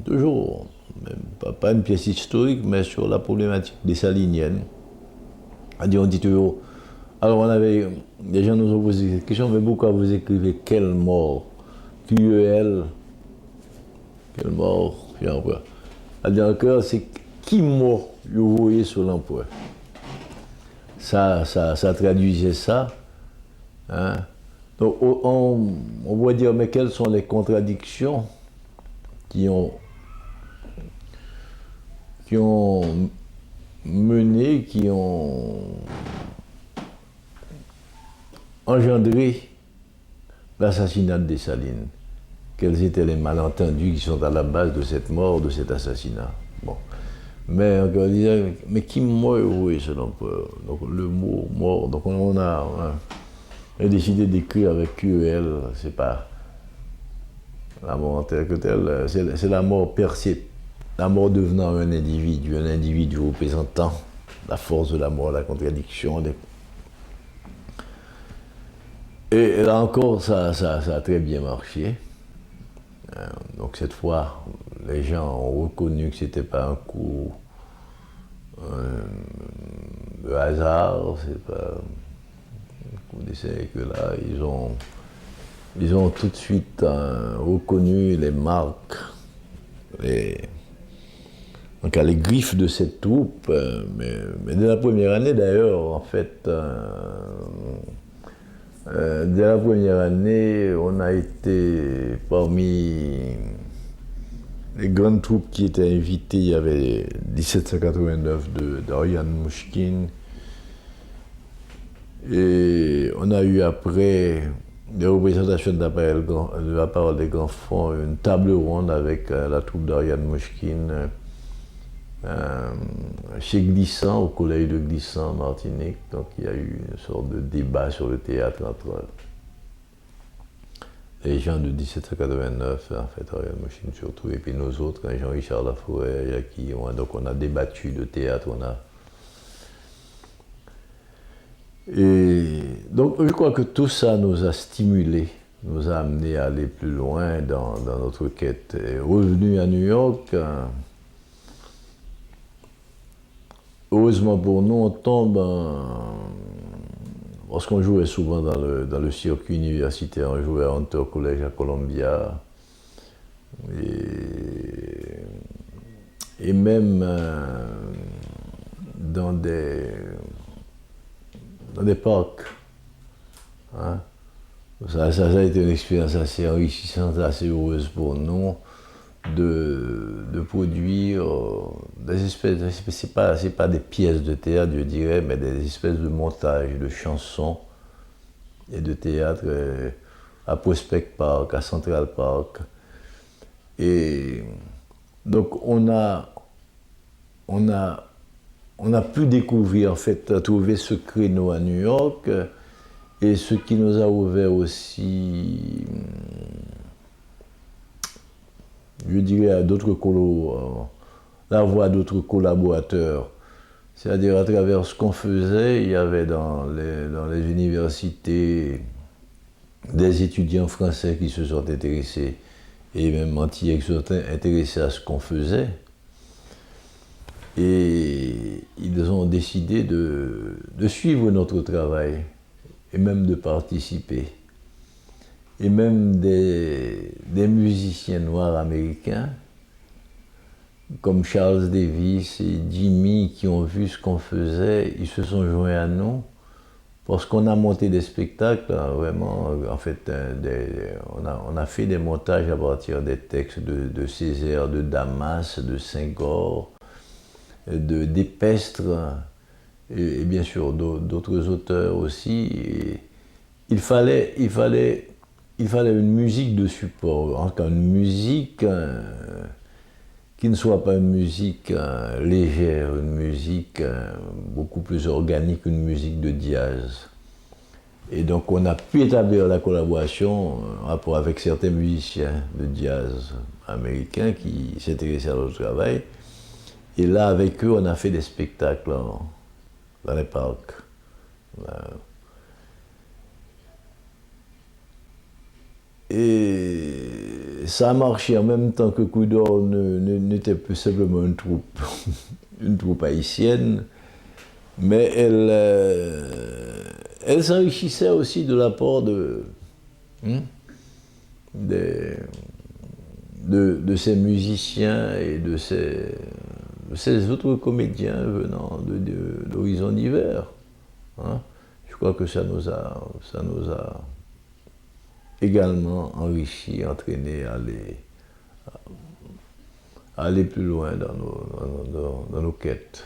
toujours, même pas une pièce historique, mais sur la problématique des saliniennes. On dit toujours, alors des gens nous ont posé cette question, mais pourquoi vous écrivez quelle mort? QEL, quelle mort tue à l'empereur. Encore, c'est qui mort vous voyez sur l'empereur. Ça traduisait ça. Hein? Donc on va dire, mais quelles sont les contradictions qui ont mené, qui ont engendré l'assassinat de Dessalines. Quels étaient les malentendus qui sont à la base de cette mort, de cet assassinat. Bon. Mais encore disait, mais qui mort oui, selon Paul. Donc le mot mort, donc on a décidé d'écrire avec QEL, c'est pas la mort en tel que tel, c'est la mort percée, la mort devenant un individu représentant la force de la mort, la contradiction. Et là encore, ça a très bien marché. Donc cette fois, les gens ont reconnu que c'était pas un coup de hasard, c'est pas un coup d'essai, que là, ils ont tout de suite reconnu les marques, donc les griffes de cette troupe, mais dès la première année d'ailleurs, en fait, dès la première année, on a été parmi les grandes troupes qui étaient invitées. Il y avait 1789 d'Ariane Mouchkine. Et on a eu après des représentations de la part des grands fonds, une table ronde avec la troupe d'Ariane Mouchkine chez Glissant, au collège de Glissant, Martinique. Donc il y a eu une sorte de débat sur le théâtre entre les gens de 1789, en fait, Ariane Mouchkine surtout, et puis nous autres, Jean-Richard Laforêt, donc on a débattu de théâtre, Et donc je crois que tout ça nous a stimulés, nous a amenés à aller plus loin dans notre quête. Et revenu à New York, heureusement pour nous, on tombe parce qu'on jouait souvent dans le circuit universitaire, on jouait à Hunter College à Columbia, et même dans des parcs. Hein. Ça a été une expérience assez enrichissante, assez heureuse pour nous de produire des espèces, c'est pas des pièces de théâtre, je dirais, mais des espèces de montages de chansons et de théâtre à Prospect Park, à Central Park. Et donc on a pu découvrir, en fait, trouver ce créneau à New York, et ce qui nous a ouvert aussi, je dirais, à d'autres la voie d'autres collaborateurs. C'est-à-dire, à travers ce qu'on faisait, il y avait dans les universités des étudiants français qui se sont intéressés, et même antillais qui se sont intéressés à ce qu'on faisait. Et ils ont décidé de suivre notre travail, et même de participer. Et même des musiciens noirs américains, comme Charles Davis et Jimmy, qui ont vu ce qu'on faisait, ils se sont joints à nous, parce qu'on a monté des spectacles, vraiment, en fait, on a fait des montages à partir des textes de Césaire, de Damas, de Senghor, d'Épestre, et bien sûr d'autres auteurs aussi. Et il fallait une musique de support, encore une musique qui ne soit pas une musique légère, une musique beaucoup plus organique, une musique de jazz. Et donc on a pu établir la collaboration en rapport avec certains musiciens de jazz américains qui s'intéressaient à notre travail. Et là, avec eux, on a fait des spectacles dans les parcs. Et ça a marché en même temps que Coup d'Or n'était plus simplement une troupe haïtienne, mais elle s'enrichissait aussi de l'apport de ces musiciens et de ces autres comédiens venant d'horizons divers. Hein. Je crois que ça nous a également enrichi, entraîné à aller plus loin dans nos quêtes.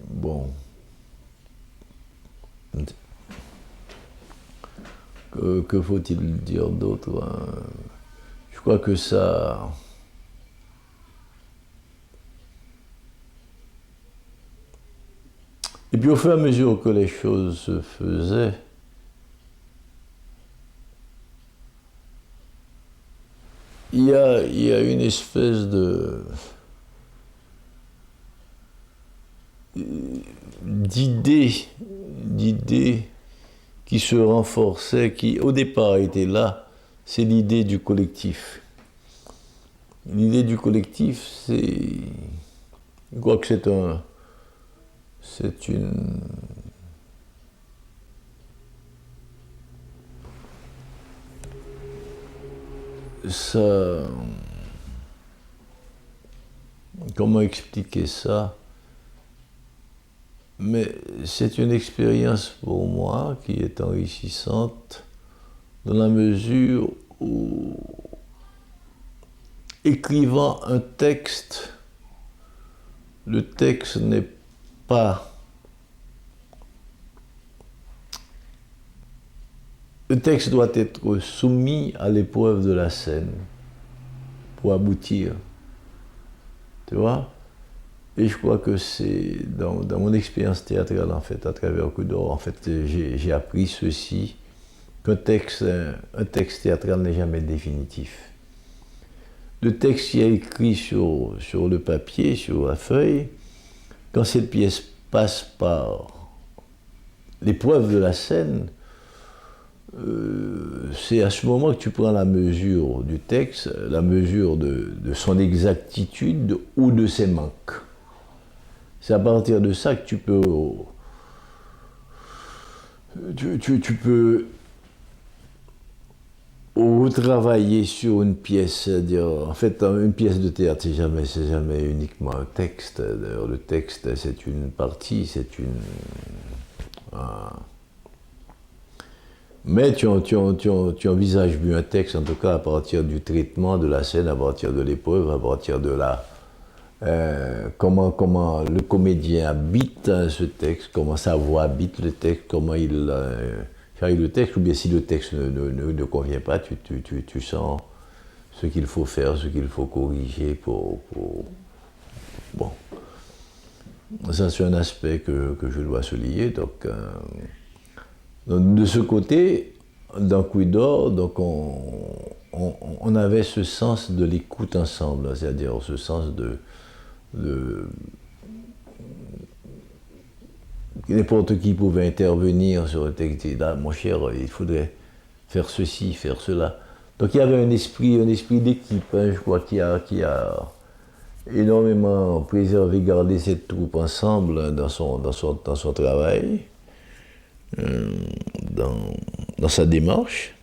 Bon. Que faut-il dire d'autre? Je crois que ça... Et puis au fur et à mesure que les choses se faisaient, il y a une espèce d'idée qui se renforçait, qui au départ était là, c'est l'idée du collectif. L'idée du collectif, c'est... Je crois que c'est une... Ça... Comment expliquer ça? Mais c'est une expérience pour moi qui est enrichissante dans la mesure où, écrivant un texte, le texte n'est pas... Le texte doit être soumis à l'épreuve de la scène pour aboutir. Tu vois? Et je crois que c'est dans mon expérience théâtrale, en fait, à travers Coup d'Or, en fait, j'ai appris ceci, qu'un texte théâtral n'est jamais définitif. Le texte qui est écrit sur le papier, sur la feuille, quand cette pièce passe par l'épreuve de la scène, c'est à ce moment que tu prends la mesure du texte, la mesure de son exactitude ou de ses manques. C'est à partir de ça que tu peux retravailler sur une pièce. C'est-à-dire, en fait, une pièce de théâtre, c'est jamais uniquement un texte. D'ailleurs, le texte, c'est une partie, c'est une... Mais tu envisages mieux un texte, en tout cas à partir du traitement de la scène, à partir de l'épreuve, à partir de la... comment le comédien habite ce texte, comment sa voix habite le texte, comment il charrie le texte, ou bien si le texte ne convient pas, tu sens ce qu'il faut faire, ce qu'il faut corriger pour... Bon. Ça, c'est un aspect que je dois souligner. Donc, de ce côté, dans Coup d'Or, donc on avait ce sens de l'écoute ensemble, c'est-à-dire ce sens de n'importe qui pouvait intervenir sur le texte, dit, ah, mon cher, il faudrait faire ceci, faire cela. Donc il y avait un esprit d'équipe, hein, je crois, qui a énormément préservé, gardé cette troupe ensemble, hein, dans son travail, dans sa démarche.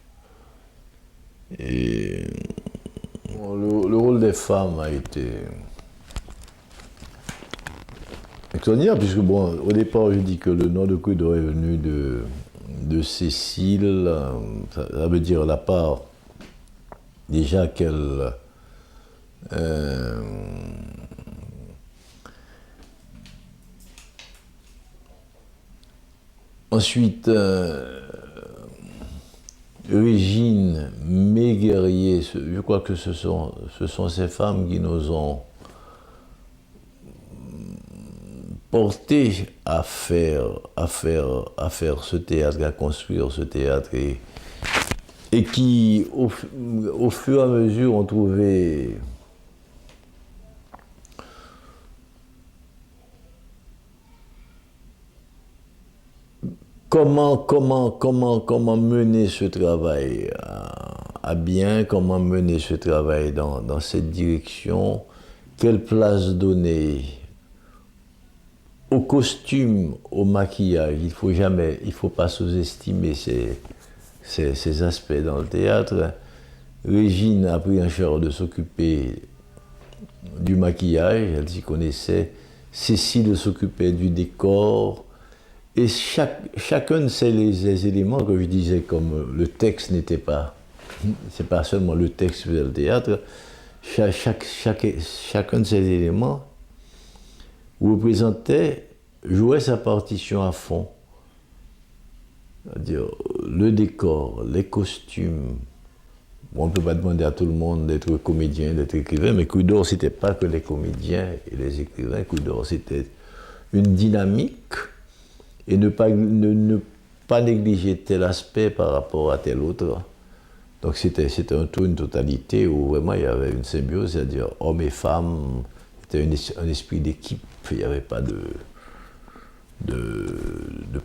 Et bon, le rôle des femmes a été extraordinaire, puisque bon, au départ, je dis que le nom de Coup d'Or est venu de Cécile, ça veut dire la part déjà qu'elle ensuite Régine, Méguerrier, je crois que ce sont ces femmes qui nous ont porté à faire ce théâtre, à construire ce théâtre, et qui, au fur et à mesure, ont trouvé comment mener ce travail à bien, comment mener ce travail dans cette direction, quelle place donner au costume, au maquillage. Il faut pas sous-estimer ces aspects dans le théâtre. Régine a pris en charge de s'occuper du maquillage, elle s'y connaissait. Cécile s'occupait du décor. Et chacun de ces éléments que je disais, comme le texte n'était pas, c'est pas seulement le texte qui faisait le théâtre, chacun de ces éléments jouait sa partition à fond. C'est-à-dire, le décor, les costumes. Bon, on ne peut pas demander à tout le monde d'être comédien, d'être écrivain, mais Coup d'Or, c'était pas que les comédiens et les écrivains. Coup d'Or, c'était une dynamique et ne pas négliger tel aspect par rapport à tel autre. Donc c'était un tout, une totalité où vraiment il y avait une symbiose, c'est-à-dire hommes et femmes, c'était un esprit d'équipe, il n'y avait pas de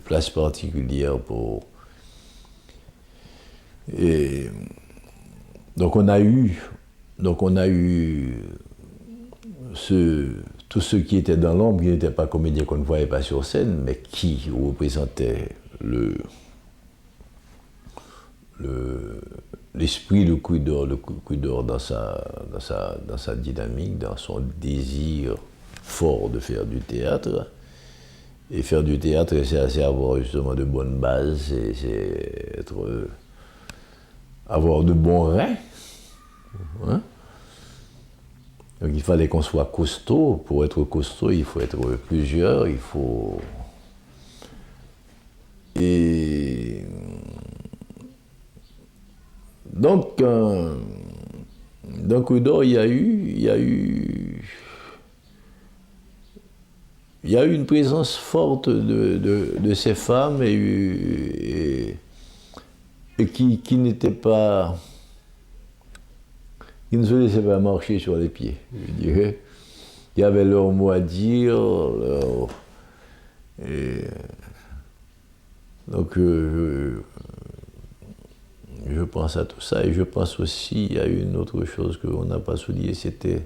place particulière pour... Et donc on a eu tous ceux qui étaient dans l'ombre, qui n'étaient pas comédiens, qu'on ne voyait pas sur scène, mais qui représentaient l'esprit de Coup d'Or dans sa dynamique, dans son désir fort de faire du théâtre. Et faire du théâtre, c'est avoir justement de bonnes bases, c'est avoir de bons reins. Hein? Donc il fallait qu'on soit costaud. Pour être costaud, il faut être plusieurs, il faut... Et donc, dans Coup d'Or, il y a eu une présence forte de ces femmes et qui n'étaient pas... qui ne se laissaient pas marcher sur les pieds, je dirais. Il y avait leur mot à dire, donc je pense à tout ça et je pense aussi à une autre chose qu'on n'a pas soulignée, c'était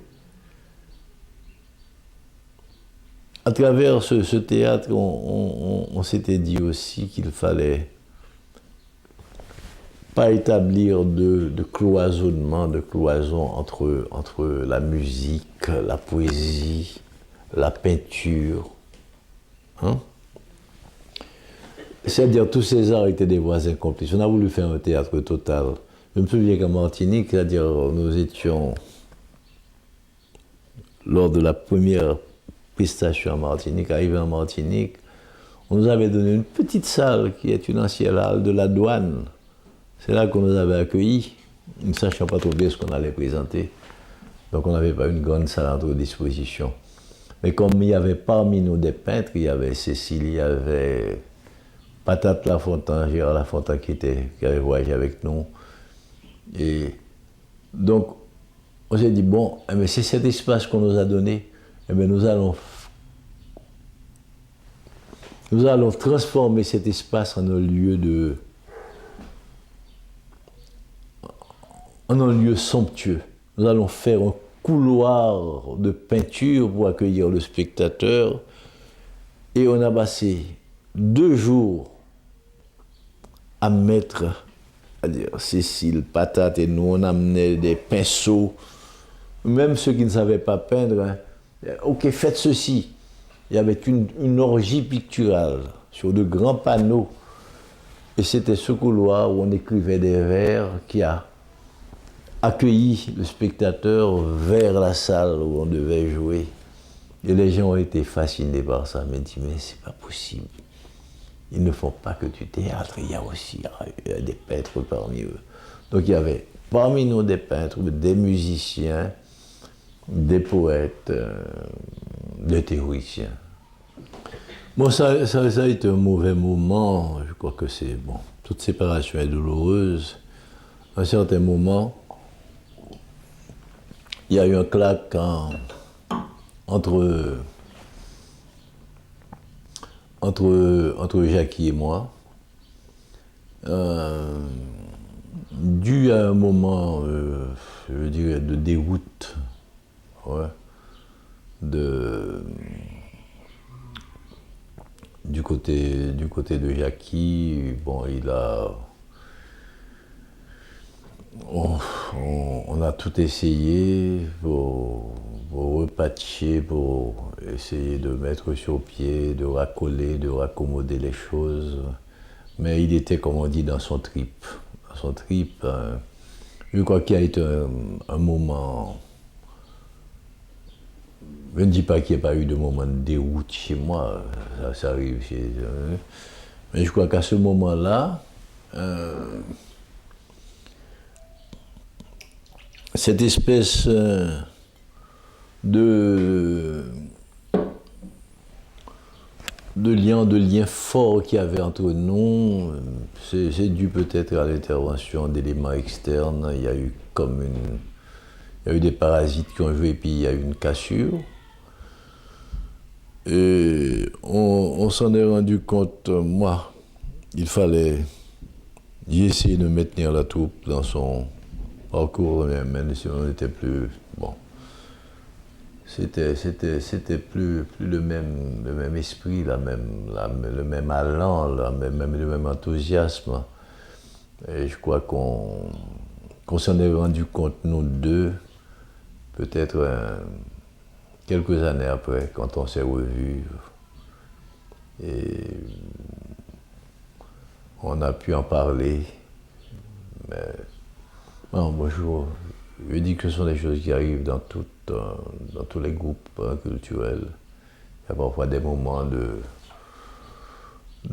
à travers ce théâtre, on s'était dit aussi qu'il fallait pas établir de cloisonnement, de cloison entre la musique, la poésie, la peinture. Hein? C'est-à-dire tous ces arts étaient des voisins complices. On a voulu faire un théâtre total. Je me souviens qu'en Martinique, c'est-à-dire nous étions lors de la première prestation en Martinique, arrivé en Martinique, on nous avait donné une petite salle qui est une ancienne halle de la douane. C'est là qu'on nous avait accueillis, ne sachant pas trop bien ce qu'on allait présenter. Donc on n'avait pas une grande salle à notre disposition. Mais comme il y avait parmi nous des peintres, il y avait Cécile, il y avait Patate Lafontaine, Gérard Lafontaine qui avait voyagé avec nous. Et donc on s'est dit, bon, mais c'est cet espace qu'on nous a donné, eh bien, nous allons transformer cet espace en un lieu somptueux. Nous allons faire un couloir de peinture pour accueillir le spectateur. Et on a passé 2 jours à mettre, à dire Cécile, Patate et nous, on amenait des pinceaux. Même ceux qui ne savaient pas peindre, hein, ok, faites ceci. Il y avait une orgie picturale sur de grands panneaux. Et c'était ce couloir où on écrivait des vers qui a accueilli le spectateur vers la salle où on devait jouer. Et les gens ont été fascinés par ça, mais dit, mais c'est pas possible. Ils ne font pas que du théâtre, il y a aussi des peintres parmi eux. Donc il y avait parmi nous des peintres, des musiciens, des poètes, des théoriciens. Bon, ça a été un mauvais moment, je crois que c'est bon. Toute séparation est douloureuse. À un certain moment, il y a eu un claque entre Jackie et moi, dû à un moment, je dirais, de déroute, ouais, du côté de Jackie. Bon, on a tout essayé pour repatcher, pour essayer de mettre sur pied, de racoler, de raccommoder les choses. Mais il était, comme on dit, dans son trip. Dans son trip, je crois qu'il y a été un moment... Je ne dis pas qu'il n'y ait pas eu de moment de déroute chez moi, ça arrive chez eux. Mais je crois qu'à ce moment-là, cette espèce de lien fort qu'il y avait entre nous, c'est dû peut-être à l'intervention d'éléments externes. Il y a eu il y a eu des parasites qui ont joué, puis il y a eu une cassure. Et on s'en est rendu compte, moi, j'ai essayé de maintenir la troupe dans son parcours, même si on n'était plus, bon, c'était plus le même esprit, le même allant, le même enthousiasme. Et je crois qu'on s'en est rendu compte, nous deux, peut-être quelques années après, quand on s'est revus. Et on a pu en parler. Mais non, moi je dis que ce sont des choses qui arrivent dans tous les groupes culturels. Il y a parfois des moments de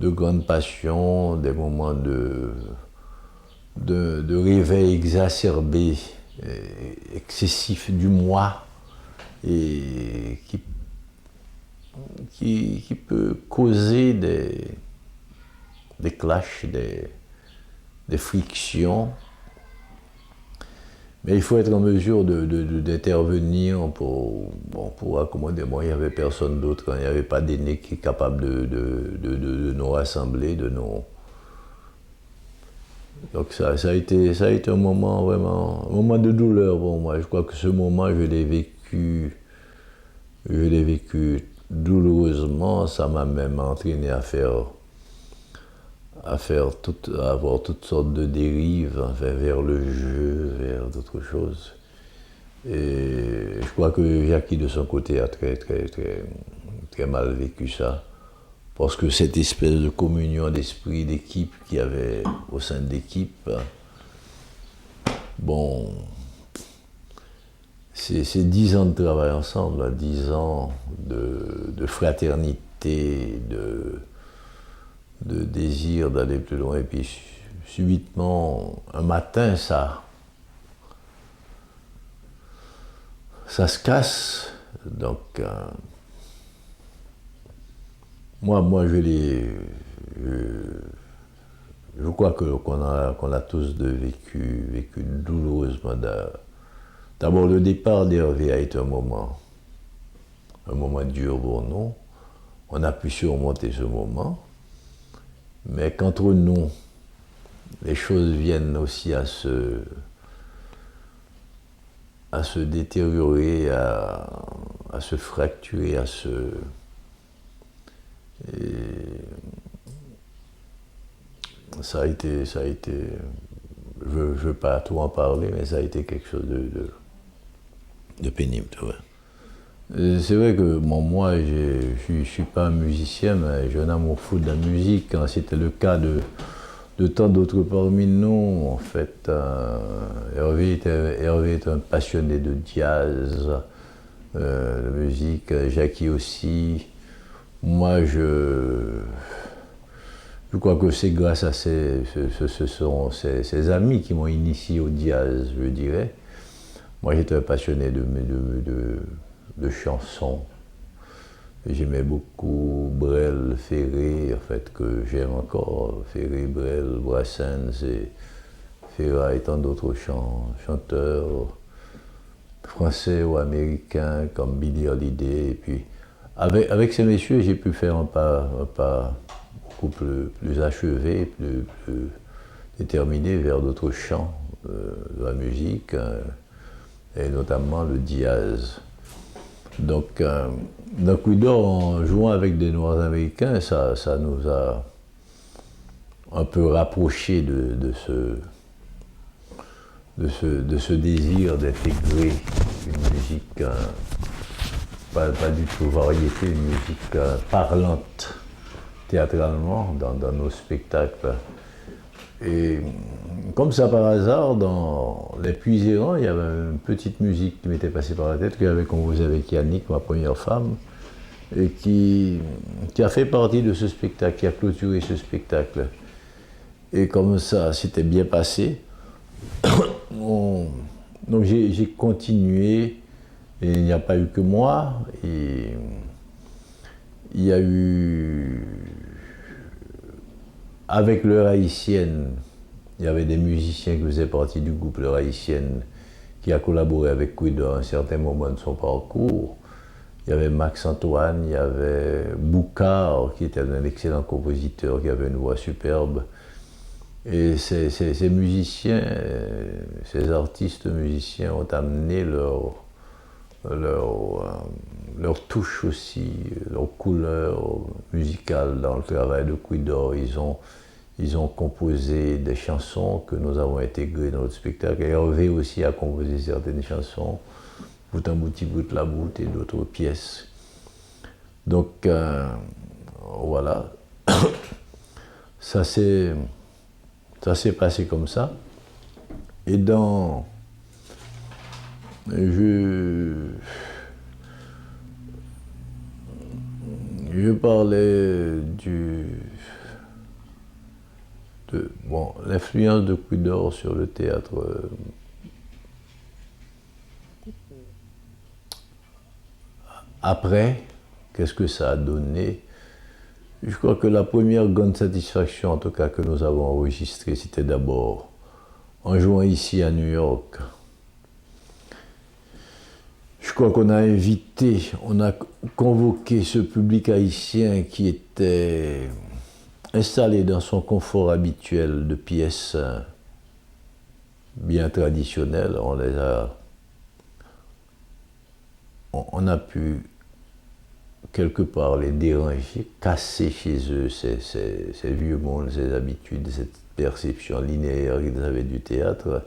grande passion, des moments de réveil exacerbé, excessif du moi, et qui peut causer des clashs, des frictions. Mais il faut être en mesure d'intervenir pour accommoder. Bon, il n'y avait personne d'autre, il n'y avait pas d'aîné qui est capable de nous rassembler, de nous... Donc ça a été un moment vraiment, un moment de douleur pour moi. Je crois que ce moment, je l'ai vécu douloureusement. Ça m'a même entraîné à avoir toutes sortes de dérives, enfin, vers le jeu, vers d'autres choses. Et je crois que Jackie, de son côté, a très mal vécu ça. Parce que cette espèce de communion d'esprit, d'équipe qu'il y avait au sein de l'équipe, bon, c'est 10 ans de travail ensemble, 10 ans de fraternité, de désir d'aller plus loin. Et puis subitement, un matin, ça se casse. Donc, moi, je crois qu'on a tous vécu douloureusement. D'abord, le départ d'Hervé a été un moment dur pour nous. On a pu surmonter ce moment. Mais qu'entre nous, les choses viennent aussi à se détériorer, à se fracturer, et ça a été, je veux pas trop en parler, mais ça a été quelque chose de pénible, tu vois. C'est vrai que bon, moi, je suis pas un musicien, mais j'ai un amour fou de la musique. Hein. C'était le cas de tant d'autres parmi nous. En fait, Hervé est un passionné de jazz, de musique. Jackie aussi. Moi, je crois que c'est grâce à ces amis qui m'ont initié au jazz, je dirais. Moi, j'étais un passionné de chansons. J'aimais beaucoup Brel, Ferré, en fait, que j'aime encore. Ferré, Brel, Brassens et Ferrat et tant d'autres chanteurs français ou américains comme Billie Holiday. Et puis, avec ces messieurs, j'ai pu faire un pas beaucoup plus achevé, plus déterminé vers d'autres champs de la musique, et notamment le jazz. Donc oui, en jouant avec des Noirs américains, ça nous a un peu rapprochés de ce désir d'intégrer une musique pas du tout variété, une musique parlante théâtralement dans nos spectacles. Et comme ça par hasard, dans Les Puiserans, il y avait une petite musique qui m'était passée par la tête, que j'avais composée avec Yannick, ma première femme. et qui a fait partie de ce spectacle, qui a clôturé ce spectacle. Et comme ça s'était bien passé, donc j'ai continué, et il n'y a pas eu que moi, et il y a eu, avec l'heure haïtienne, il y avait des musiciens qui faisaient partie du groupe l'heure haïtienne, qui a collaboré avec Quidor à un certain moment de son parcours. Il y avait Max Antoine, il y avait Boucard, qui était un excellent compositeur, qui avait une voix superbe. Et ces musiciens, ces artistes musiciens ont amené leur touche aussi, leur couleur musicale dans le travail de Quidor. Ils ont composé des chansons que nous avons intégrées dans notre spectacle. Et Hervé aussi a composé certaines chansons, Bout en bout, bout la bout et d'autres pièces. Donc voilà, ça s'est passé comme ça. Et je parlais de l'influence de Quidor sur le théâtre. Après, qu'est-ce que ça a donné? Je crois que la première grande satisfaction, en tout cas, que nous avons enregistrée, c'était d'abord en jouant ici à New York. Je crois qu'on a invité, on a convoqué ce public haïtien qui était installé dans son confort habituel de pièces bien traditionnelles. On a pu quelque part les déranger, casser chez eux ces vieux mondes, ces habitudes, cette perception linéaire qu'ils avaient du théâtre,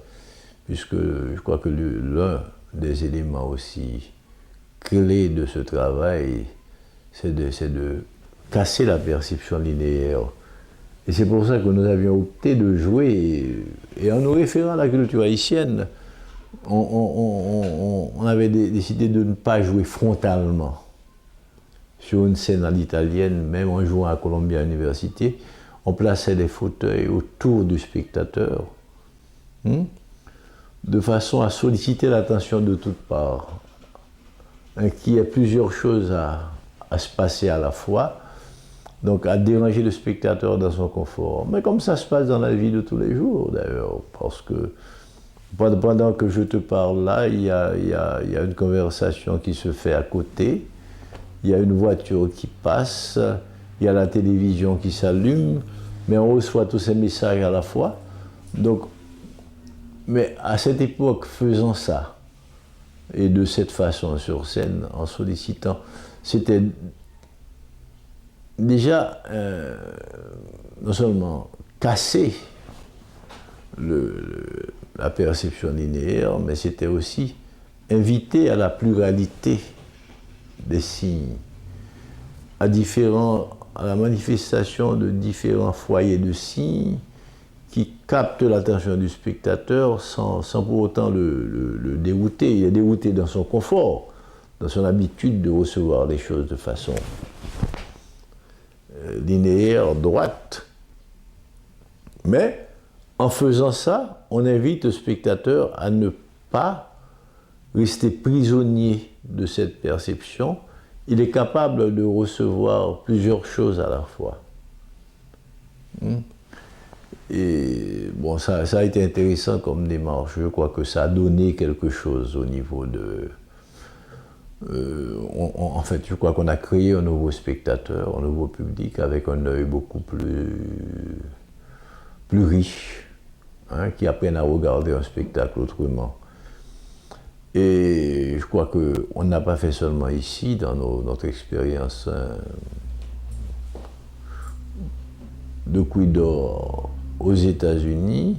puisque je crois que l'un des éléments aussi clés de ce travail, c'est de casser la perception linéaire. Et c'est pour ça que nous avions opté de jouer, et en nous référant à la culture haïtienne, on avait décidé de ne pas jouer frontalement sur une scène à l'italienne, même en jouant à Columbia University. On plaçait des fauteuils autour du spectateur, de façon à solliciter l'attention de toutes parts, qu'il y ait plusieurs choses à se passer à la fois, donc à déranger le spectateur dans son confort. Mais comme ça se passe dans la vie de tous les jours d'ailleurs, parce que pendant que je te parle là, il y a une conversation qui se fait à côté, il y a une voiture qui passe, il y a la télévision qui s'allume, mais on reçoit tous ces messages à la fois. Donc, mais à cette époque, faisant ça, et de cette façon sur scène, en sollicitant, c'était déjà non seulement casser la perception linéaire, mais c'était aussi inviter à la pluralité des signes, à la manifestation de différents foyers de signes qui captent l'attention du spectateur sans pour autant le dérouter. Il est dérouté dans son confort, dans son habitude de recevoir les choses de façon linéaire, droite. Mais en faisant ça, on invite le spectateur à ne pas rester prisonnier de cette perception. Il est capable de recevoir plusieurs choses à la fois. Et bon, ça a été intéressant comme démarche. Je crois que ça a donné quelque chose au niveau de... en fait, je crois qu'on a créé un nouveau spectateur, un nouveau public avec un œil beaucoup plus riche, qui apprennent à regarder un spectacle autrement. Et je crois qu'on n'a pas fait seulement ici, dans notre expérience de Quidor aux États-Unis,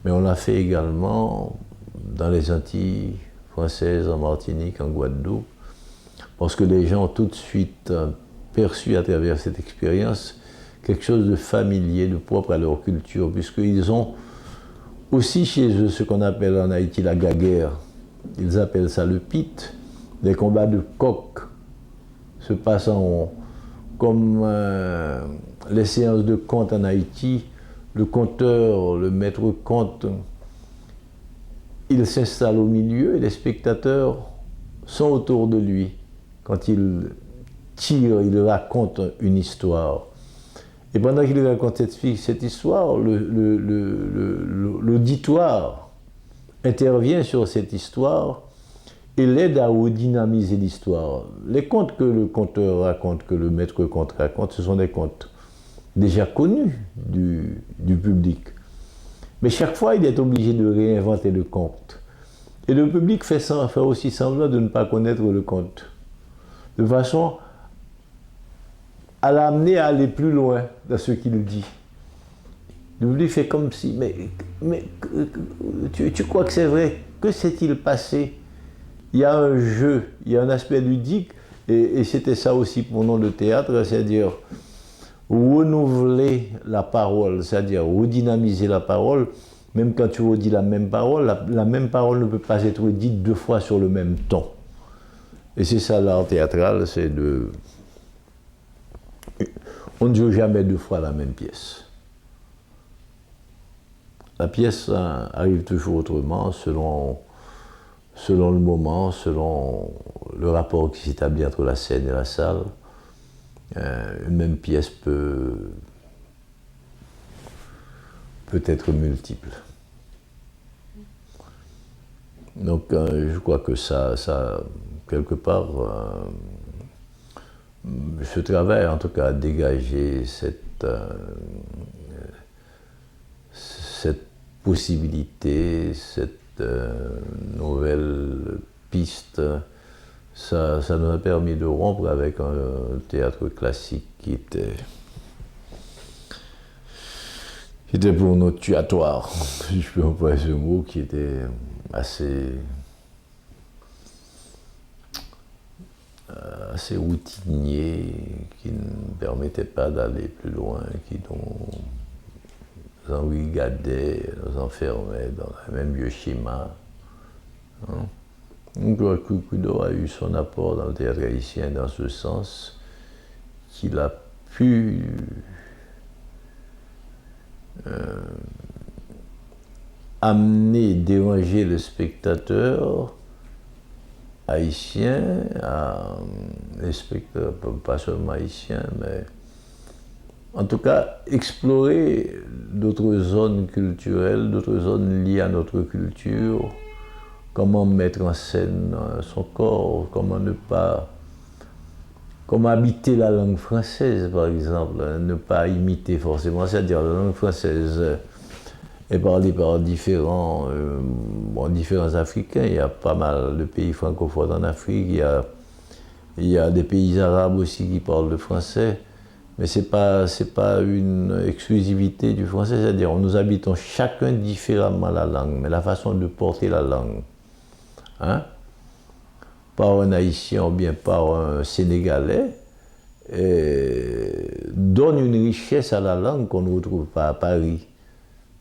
mais on l'a fait également dans les Antilles françaises, en Martinique, en Guadeloupe, parce que les gens ont tout de suite perçu à travers cette expérience quelque chose de familier, de propre à leur culture, puisqu'ils ont aussi chez eux ce qu'on appelle en Haïti la gaguerre. Ils appellent ça le pit, des combats de coq. se passe en rond. Comme les séances de conte en Haïti, le conteur, le maître conte, il s'installe au milieu et les spectateurs sont autour de lui. Quand il tire, il raconte une histoire. Et pendant qu'il raconte cette histoire, l'auditoire intervient sur cette histoire et l'aide à redynamiser l'histoire. Les contes que le conteur raconte, que le maître conte raconte, ce sont des contes déjà connus du public. Mais chaque fois, il est obligé de réinventer le conte. Et le public fait aussi semblant de ne pas connaître le conte. De façon à l'amener à aller plus loin dans ce qu'il dit. Le public fait comme si, mais tu crois que c'est vrai? Que s'est-il passé? Il y a un jeu, il y a un aspect ludique, et c'était ça aussi pour nous le théâtre, c'est-à-dire renouveler la parole, c'est-à-dire redynamiser la parole. Même quand tu redis la même parole, la même parole ne peut pas être dite deux fois sur le même ton. Et c'est ça l'art théâtral, c'est de... On ne joue jamais deux fois la même pièce. La pièce arrive toujours autrement, selon le moment, selon le rapport qui s'établit entre la scène et la salle. Une même pièce peut être multiple. Donc je crois que ça quelque part, ce travail en tout cas a dégagé cette possibilité, cette nouvelle piste. Ça nous a permis de rompre avec un théâtre classique qui était pour nous tuatoire, si je peux employer ce mot, qui était assez routinier, qui ne permettait pas d'aller plus loin, qui nous embrigadait, nous enfermait dans le même vieux schéma. Hein? Donc, Kukudo a eu son apport dans le théâtre haïtien dans ce sens qu'il a pu amener, déranger le spectateur haïtien, les spectateurs, pas seulement haïtiens, mais en tout cas explorer d'autres zones culturelles, d'autres zones liées à notre culture. Comment mettre en scène son corps, comment habiter la langue française, par exemple, ne pas imiter forcément, c'est-à-dire la langue française est parlée par différents Africains. Il y a pas mal de pays francophones en Afrique, il y a des pays arabes aussi qui parlent le français, mais c'est pas une exclusivité du français, c'est-à-dire nous habitons chacun différemment la langue, mais la façon de porter la langue, hein, par un Haïtien ou bien par un Sénégalais, donne une richesse à la langue qu'on ne retrouve pas à Paris.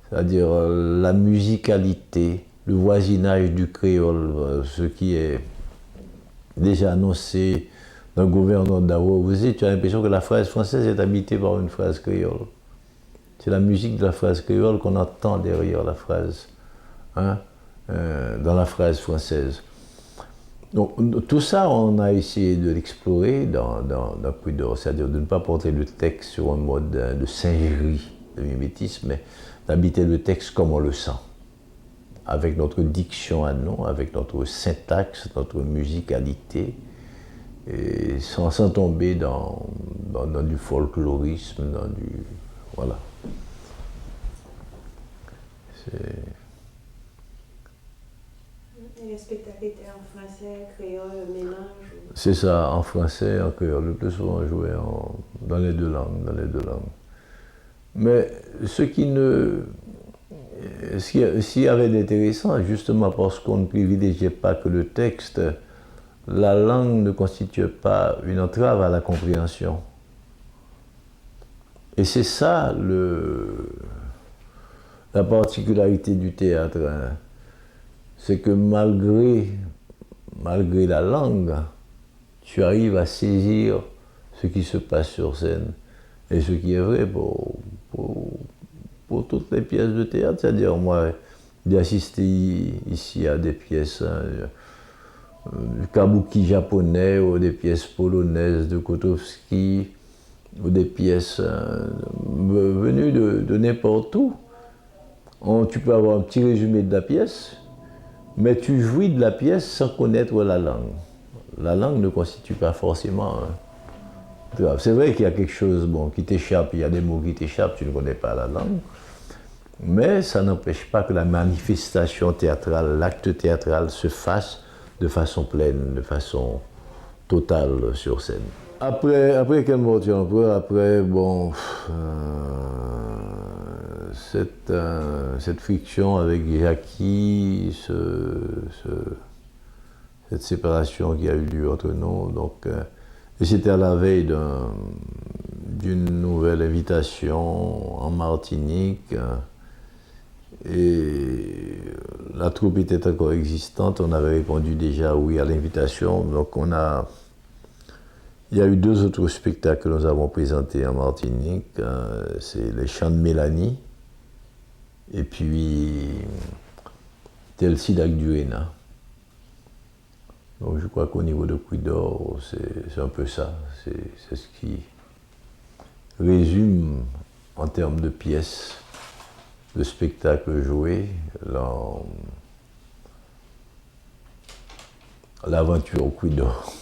C'est-à-dire la musicalité, le voisinage du créole, ce qui est déjà annoncé dans le gouvernement d'Aouaouzé, tu as l'impression que la phrase française est habitée par une phrase créole. C'est la musique de la phrase créole qu'on entend derrière la phrase, hein, dans la phrase française. Donc tout ça, on a essayé de l'explorer dans Cuidor, c'est-à-dire de ne pas porter le texte sur un mode de singerie, de mimétisme, mais d'habiter le texte comme on le sent, avec notre diction à nous, avec notre syntaxe, notre musicalité, et sans tomber dans du folklorisme, voilà. Et les spectacles étaient en français, créole, mélange ou... C'est ça, en français, en créole. Le plus souvent joué dans les deux langues, Mais ce qui y avait d'intéressant, justement parce qu'on ne privilégiait pas que le texte, la langue ne constitue pas une entrave à la compréhension. Et c'est ça la particularité du théâtre, hein. C'est que malgré la langue, tu arrives à saisir ce qui se passe sur scène. Et ce qui est vrai pour toutes les pièces de théâtre. C'est-à-dire, moi, j'ai assisté ici à des pièces du kabuki japonais, ou des pièces polonaises de Kotowski, ou des pièces venues de n'importe où. Tu peux avoir un petit résumé de la pièce, mais tu jouis de la pièce sans connaître la langue. La langue ne constitue pas forcément c'est vrai qu'il y a quelque chose qui t'échappe, il y a des mots qui t'échappent, tu ne connais pas la langue, mais ça n'empêche pas que la manifestation théâtrale, l'acte théâtral se fasse de façon pleine, de façon totale sur scène. Après quel mot tu emploies? Après, cette friction avec Jackie, cette séparation qui a eu lieu entre nous. Donc, et c'était à la veille d'une nouvelle invitation en Martinique. Et la troupe était encore existante. On avait répondu déjà oui à l'invitation. Donc il y a eu 2 autres spectacles que nous avons présentés en Martinique. C'est Les Chants de Mélanie et puis Telsidac Duena. Donc je crois qu'au niveau de Cuidor, c'est un peu ça. C'est ce qui résume en termes de pièces, de spectacles joués, l'aventure au Cuidor.